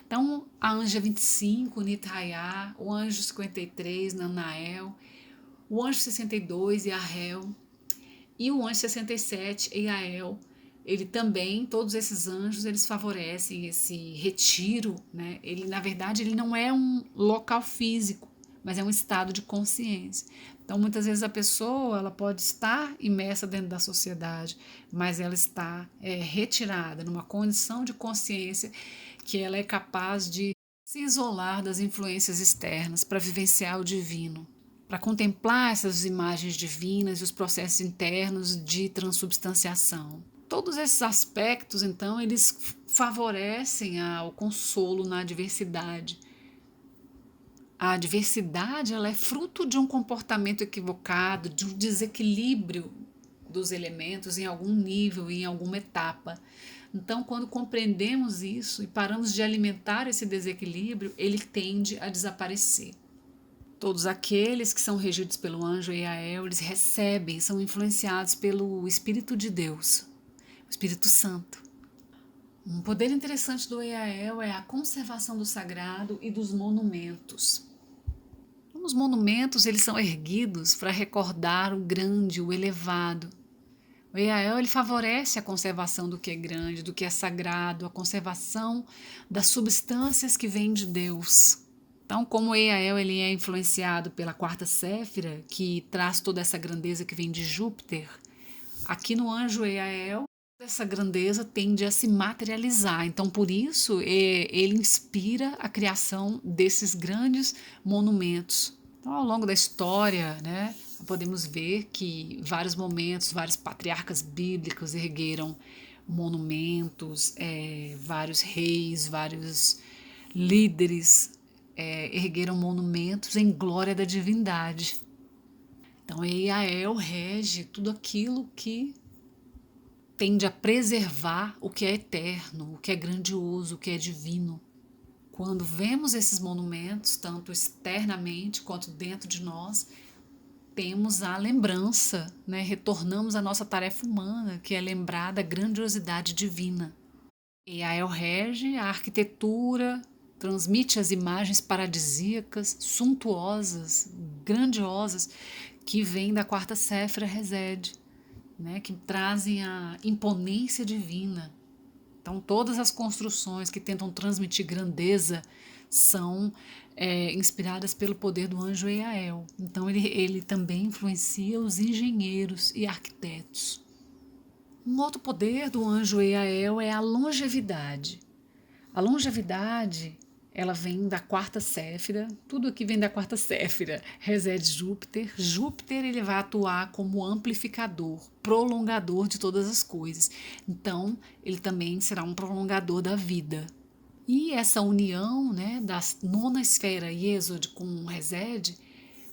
Então, a anja 25, Nithaya, o anjo 53, Nanael, o anjo 62, Yahel, e o anjo 67, Eiael. Ele também, todos esses anjos, eles favorecem esse retiro, né? Ele, na verdade, ele não é um local físico, mas é um estado de consciência. Então, muitas vezes a pessoa ela pode estar imersa dentro da sociedade, mas ela está retirada numa condição de consciência que ela é capaz de se isolar das influências externas para vivenciar o divino, para contemplar essas imagens divinas e os processos internos de transubstanciação. Todos esses aspectos, então, eles favorecem o consolo na adversidade. A adversidade ela é fruto de um comportamento equivocado, de um desequilíbrio dos elementos em algum nível, em alguma etapa. Então, quando compreendemos isso e paramos de alimentar esse desequilíbrio, ele tende a desaparecer. Todos aqueles que são regidos pelo anjo Eiael, eles recebem, são influenciados pelo Espírito de Deus, o Espírito Santo. Um poder interessante do Eiael é a conservação do sagrado e dos monumentos. Os monumentos eles são erguidos para recordar o grande, o elevado. O Eiael ele favorece a conservação do que é grande, do que é sagrado, a conservação das substâncias que vêm de Deus. Então, como o Eiael ele é influenciado pela quarta séfira, que traz toda essa grandeza que vem de Júpiter, aqui no anjo Eiael, essa grandeza tende a se materializar. Então, por isso, ele inspira a criação desses grandes monumentos. Então, ao longo da história, né, podemos ver que vários momentos, vários patriarcas bíblicos ergueram monumentos, vários reis, vários líderes ergueram monumentos em glória da divindade. Então, Eiael rege tudo aquilo que tende a preservar o que é eterno, o que é grandioso, o que é divino. Quando vemos esses monumentos, tanto externamente quanto dentro de nós, temos a lembrança, né? Retornamos à nossa tarefa humana, que é lembrar da grandiosidade divina. Eiael rege a arquitetura, transmite as imagens paradisíacas, suntuosas, grandiosas, que vêm da quarta séfira Resed, né, que trazem a imponência divina. Então, todas as construções que tentam transmitir grandeza são inspiradas pelo poder do anjo Eiael. Então, ele também influencia os engenheiros e arquitetos. Um outro poder do anjo Eiael é a longevidade. A longevidade ela vem da quarta séfira, tudo aqui vem da quarta séfira, Resed Júpiter. Júpiter ele vai atuar como amplificador, prolongador de todas as coisas. Então, ele também será um prolongador da vida. E essa união, né, da nona esfera Yesod com Resed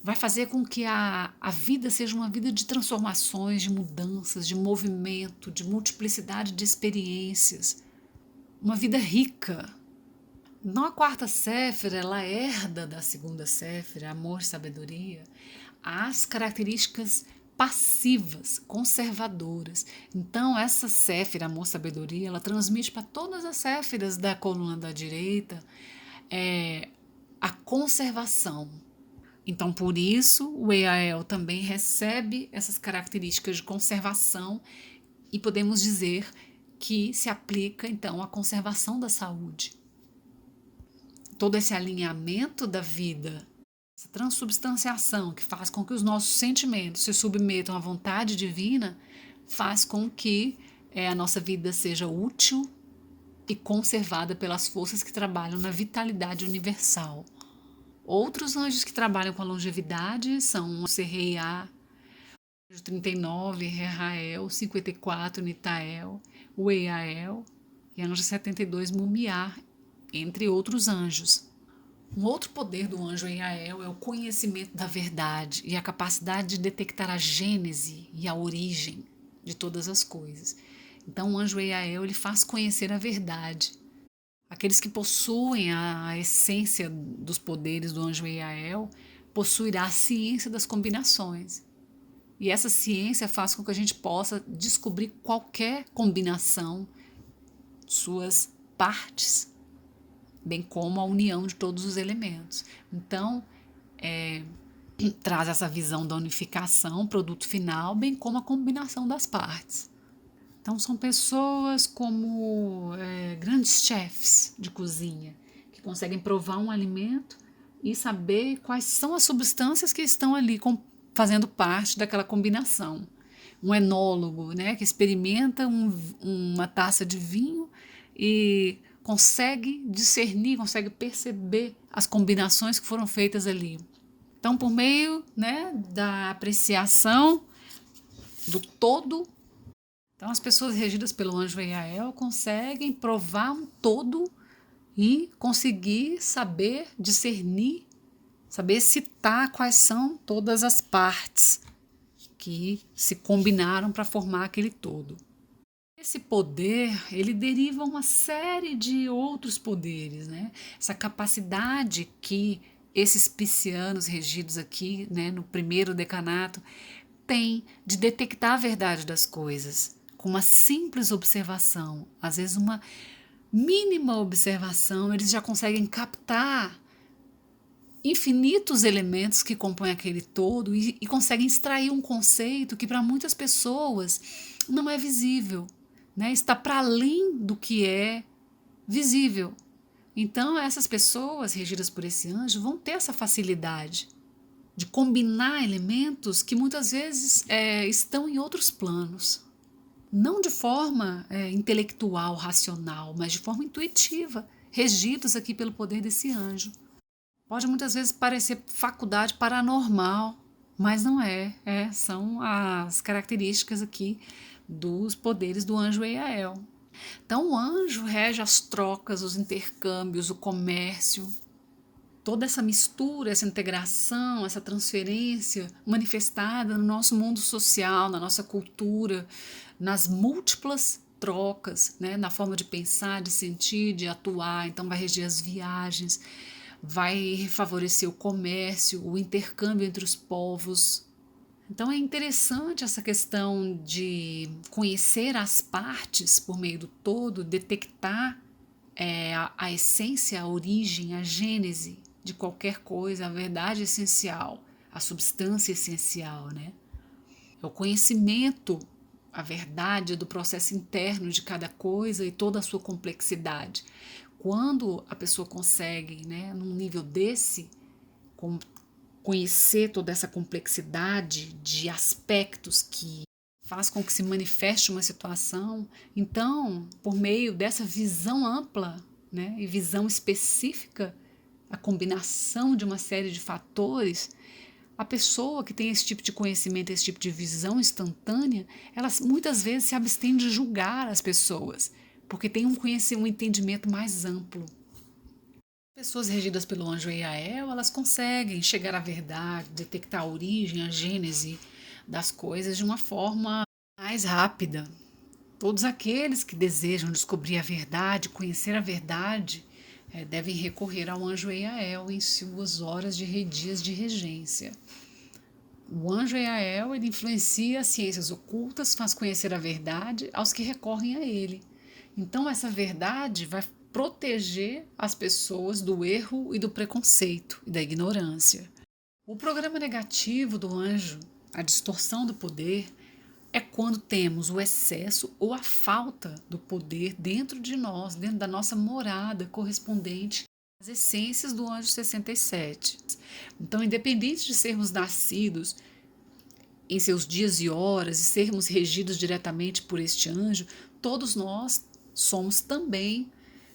vai fazer com que a vida seja uma vida de transformações, de mudanças, de movimento, de multiplicidade de experiências, uma vida rica. Então a quarta séfira, ela herda da segunda séfira, amor e sabedoria, as características passivas, conservadoras. Então essa séfira, amor e sabedoria, ela transmite para todas as séfiras da coluna da direita a conservação. Então por isso o Eiael também recebe essas características de conservação e podemos dizer que se aplica então à conservação da saúde. Todo esse alinhamento da vida, essa transubstanciação que faz com que os nossos sentimentos se submetam à vontade divina, faz com que a nossa vida seja útil e conservada pelas forças que trabalham na vitalidade universal. Outros anjos que trabalham com a longevidade são o Serreiá, o 39, Rehael, 54, Nitael, o Eiael e a anjo 72, Mumiá, entre outros anjos. Um outro poder do anjo Eiael é o conhecimento da verdade e a capacidade de detectar a gênese e a origem de todas as coisas. Então o anjo Eiael ele faz conhecer a verdade. Aqueles que possuem a essência dos poderes do anjo Eiael possuirá a ciência das combinações. E essa ciência faz com que a gente possa descobrir qualquer combinação de suas partes, bem como a união de todos os elementos. Então, traz essa visão da unificação, produto final, bem como a combinação das partes. Então, são pessoas como grandes chefs de cozinha, que conseguem provar um alimento e saber quais são as substâncias que estão ali fazendo parte daquela combinação. Um enólogo, né, que experimenta uma taça de vinho e consegue discernir, consegue perceber as combinações que foram feitas ali. Então, por meio, né, da apreciação do todo, então as pessoas regidas pelo anjo Eiael conseguem provar um todo e conseguir saber discernir, saber citar quais são todas as partes que se combinaram para formar aquele todo. Esse poder, ele deriva uma série de outros poderes, né? Essa capacidade que esses piscianos regidos aqui, né, no primeiro decanato, têm de detectar a verdade das coisas com uma simples observação, às vezes uma mínima observação, eles já conseguem captar infinitos elementos que compõem aquele todo e conseguem extrair um conceito que para muitas pessoas não é visível, né? Está para além do que é visível. Então essas pessoas regidas por esse anjo vão ter essa facilidade de combinar elementos que muitas vezes estão em outros planos. Não de forma intelectual, racional, mas de forma intuitiva, regidos aqui pelo poder desse anjo. Pode muitas vezes parecer faculdade paranormal, mas não é. São as características aqui dos poderes do anjo Eiael. Então o anjo rege as trocas, os intercâmbios, o comércio, toda essa mistura, essa integração, essa transferência manifestada no nosso mundo social, na nossa cultura, nas múltiplas trocas, né, na forma de pensar, de sentir, de atuar. Então vai reger as viagens, vai favorecer o comércio, o intercâmbio entre os povos. Então é interessante essa questão de conhecer as partes por meio do todo, detectar a essência, a origem, a gênese de qualquer coisa, a verdade essencial, a substância essencial, né? É o conhecimento, a verdade do processo interno de cada coisa e toda a sua complexidade. Quando a pessoa consegue, né, num nível desse, conhecer toda essa complexidade de aspectos que faz com que se manifeste uma situação, então, por meio dessa visão ampla, né, e visão específica, a combinação de uma série de fatores, a pessoa que tem esse tipo de conhecimento, esse tipo de visão instantânea, ela muitas vezes se abstém de julgar as pessoas, porque tem um entendimento mais amplo. Pessoas regidas pelo anjo Eiael, elas conseguem chegar à verdade, detectar a origem, a gênese das coisas de uma forma mais rápida. Todos aqueles que desejam descobrir a verdade, conhecer a verdade, devem recorrer ao anjo Eiael em suas horas de dias de regência. O anjo Eiael, ele influencia as ciências ocultas, faz conhecer a verdade aos que recorrem a ele. Então essa verdade vai proteger as pessoas do erro e do preconceito e da ignorância. O programa negativo do anjo, a distorção do poder, é quando temos o excesso ou a falta do poder dentro de nós, dentro da nossa morada correspondente às essências do anjo 67. Então, independente de sermos nascidos em seus dias e horas e sermos regidos diretamente por este anjo, todos nós somos também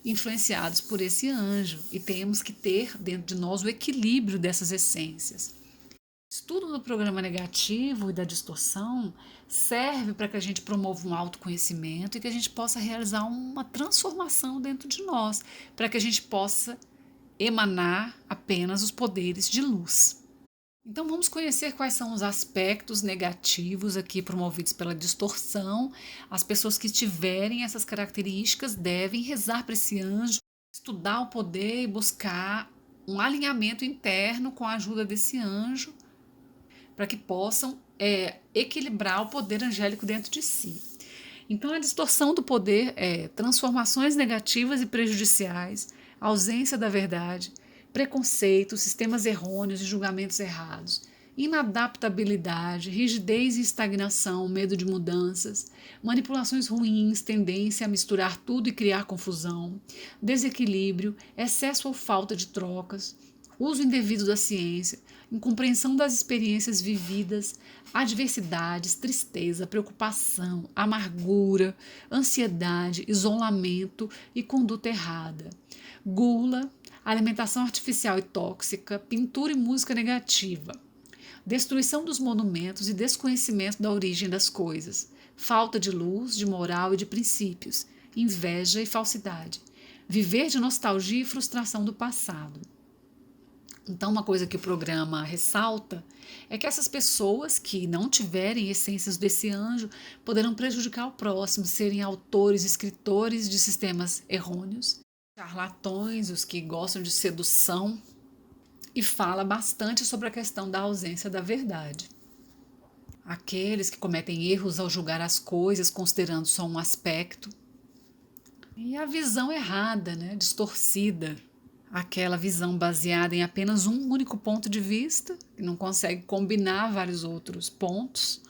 influenciados por esse anjo e temos que ter dentro de nós o equilíbrio dessas essências. O estudo do programa negativo e da distorção serve para que a gente promova um autoconhecimento e que a gente possa realizar uma transformação dentro de nós, para que a gente possa emanar apenas os poderes de luz. Então vamos conhecer quais são os aspectos negativos aqui promovidos pela distorção. As pessoas que tiverem essas características devem rezar para esse anjo, estudar o poder e buscar um alinhamento interno com a ajuda desse anjo, para que possam equilibrar o poder angélico dentro de si. Então a distorção do poder é transformações negativas e prejudiciais, ausência da verdade, preconceito, sistemas errôneos e julgamentos errados, inadaptabilidade, rigidez e estagnação, medo de mudanças, manipulações ruins, tendência a misturar tudo e criar confusão, desequilíbrio, excesso ou falta de trocas, uso indevido da ciência, incompreensão das experiências vividas, adversidades, tristeza, preocupação, amargura, ansiedade, isolamento e conduta errada, gula, alimentação artificial e tóxica, pintura e música negativa, destruição dos monumentos e desconhecimento da origem das coisas, falta de luz, de moral e de princípios, inveja e falsidade, viver de nostalgia e frustração do passado. Então, uma coisa que o programa ressalta é que essas pessoas que não tiverem essências desse anjo poderão prejudicar o próximo, serem autores, escritores de sistemas errôneos, charlatões, os que gostam de sedução, e fala bastante sobre a questão da ausência da verdade. Aqueles que cometem erros ao julgar as coisas considerando só um aspecto, e a visão errada, né, distorcida, aquela visão baseada em apenas um único ponto de vista, que não consegue combinar vários outros pontos,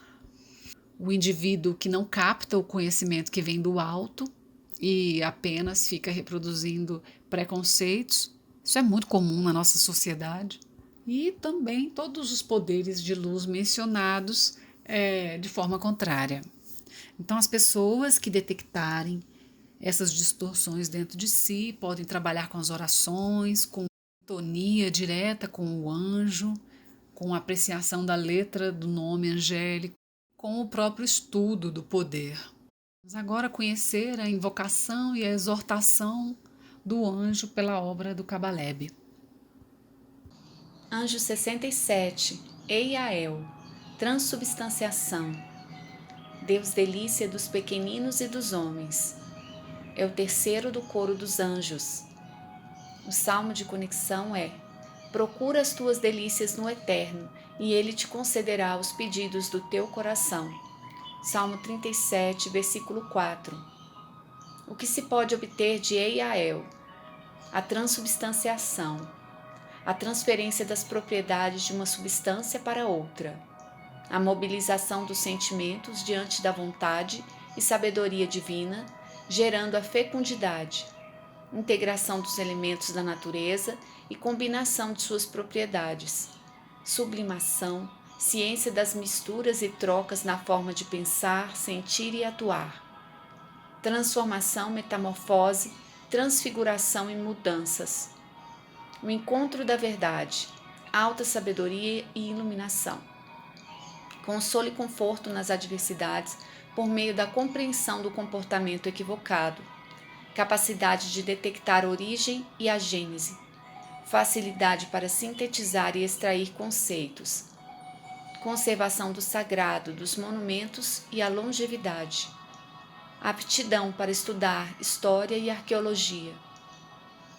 o indivíduo que não capta o conhecimento que vem do alto e apenas fica reproduzindo preconceitos. Isso é muito comum na nossa sociedade. E também todos os poderes de luz mencionados de forma contrária. Então, as pessoas que detectarem essas distorções dentro de si podem trabalhar com as orações, com sintonia direta com o anjo, com a apreciação da letra do nome angélico, com o próprio estudo do poder. Vamos agora conhecer a invocação e a exortação do anjo pela obra do Cabalebe. Anjo 67, Eiael, transubstanciação. Deus delícia dos pequeninos e dos homens. É o terceiro do coro dos anjos. O salmo de conexão é: procura as tuas delícias no Eterno, e Ele te concederá os pedidos do teu coração. Salmo 37, versículo 4. O que se pode obter de Eiael? A transubstanciação, a transferência das propriedades de uma substância para outra, a mobilização dos sentimentos diante da vontade e sabedoria divina, gerando a fecundidade, integração dos elementos da natureza e combinação de suas propriedades, sublimação, ciência das misturas e trocas na forma de pensar, sentir e atuar, transformação, metamorfose, transfiguração e mudanças, o encontro da verdade, alta sabedoria e iluminação, consolo e conforto nas adversidades por meio da compreensão do comportamento equivocado, capacidade de detectar a origem e a gênese, facilidade para sintetizar e extrair conceitos, conservação do sagrado, dos monumentos e a longevidade, aptidão para estudar história e arqueologia,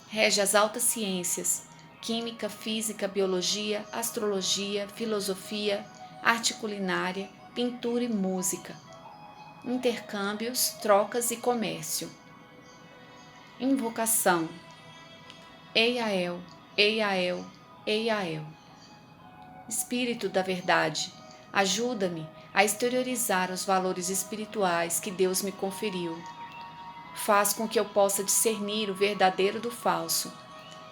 rege as altas ciências, química, física, biologia, astrologia, filosofia, arte culinária, pintura e música, intercâmbios, trocas e comércio. Invocação. Eiael, Eiael, Eiael. Espírito da verdade, ajuda-me a exteriorizar os valores espirituais que Deus me conferiu. Faz com que eu possa discernir o verdadeiro do falso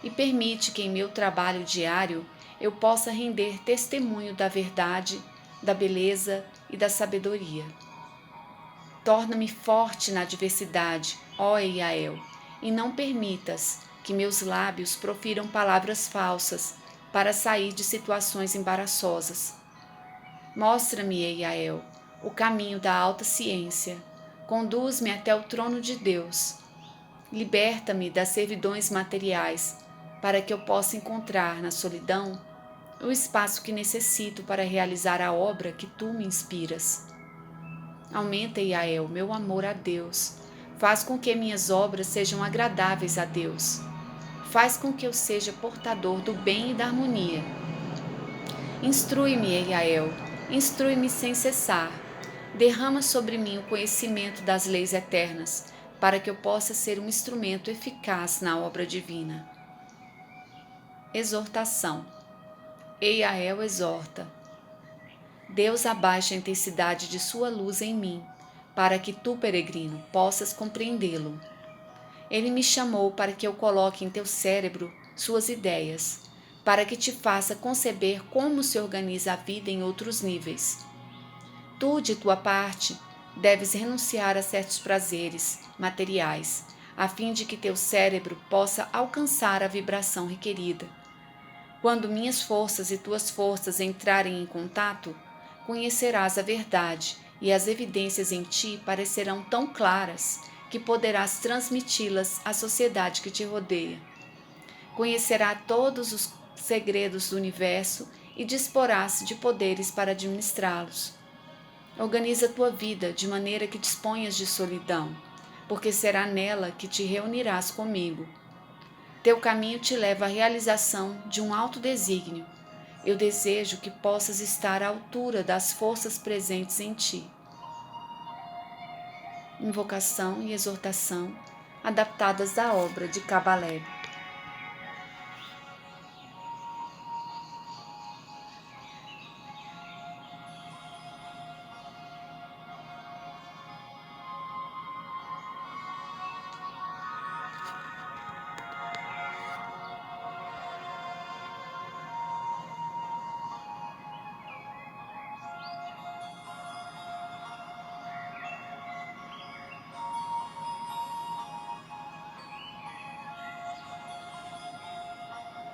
e permite que em meu trabalho diário eu possa render testemunho da verdade, da beleza e da sabedoria. Torna-me forte na adversidade, ó Eiael, e não permitas que meus lábios profiram palavras falsas para sair de situações embaraçosas. Mostra-me, Eiael, o caminho da alta ciência. Conduz-me até o trono de Deus. Liberta-me das servidões materiais, para que eu possa encontrar na solidão o espaço que necessito para realizar a obra que tu me inspiras. Aumenta, Eiael, meu amor a Deus. Faz com que minhas obras sejam agradáveis a Deus. Faz com que eu seja portador do bem e da harmonia. Instrui-me, Eiael, instrui-me sem cessar. Derrama sobre mim o conhecimento das leis eternas, para que eu possa ser um instrumento eficaz na obra divina. Exortação. Eiael exorta. Deus abaixa a intensidade de sua luz em mim, para que tu, peregrino, possas compreendê-lo. Ele me chamou para que eu coloque em teu cérebro suas ideias, para que te faça conceber como se organiza a vida em outros níveis. Tu, de tua parte, deves renunciar a certos prazeres materiais, a fim de que teu cérebro possa alcançar a vibração requerida. Quando minhas forças e tuas forças entrarem em contato, conhecerás a verdade e as evidências em ti parecerão tão claras que poderás transmiti-las à sociedade que te rodeia. Conhecerá todos os segredos do universo e disporás de poderes para administrá-los. Organiza tua vida de maneira que disponhas de solidão, porque será nela que te reunirás comigo. Teu caminho te leva à realização de um alto desígnio. Eu desejo que possas estar à altura das forças presentes em ti. Invocação e exortação adaptadas da obra de Kabalev.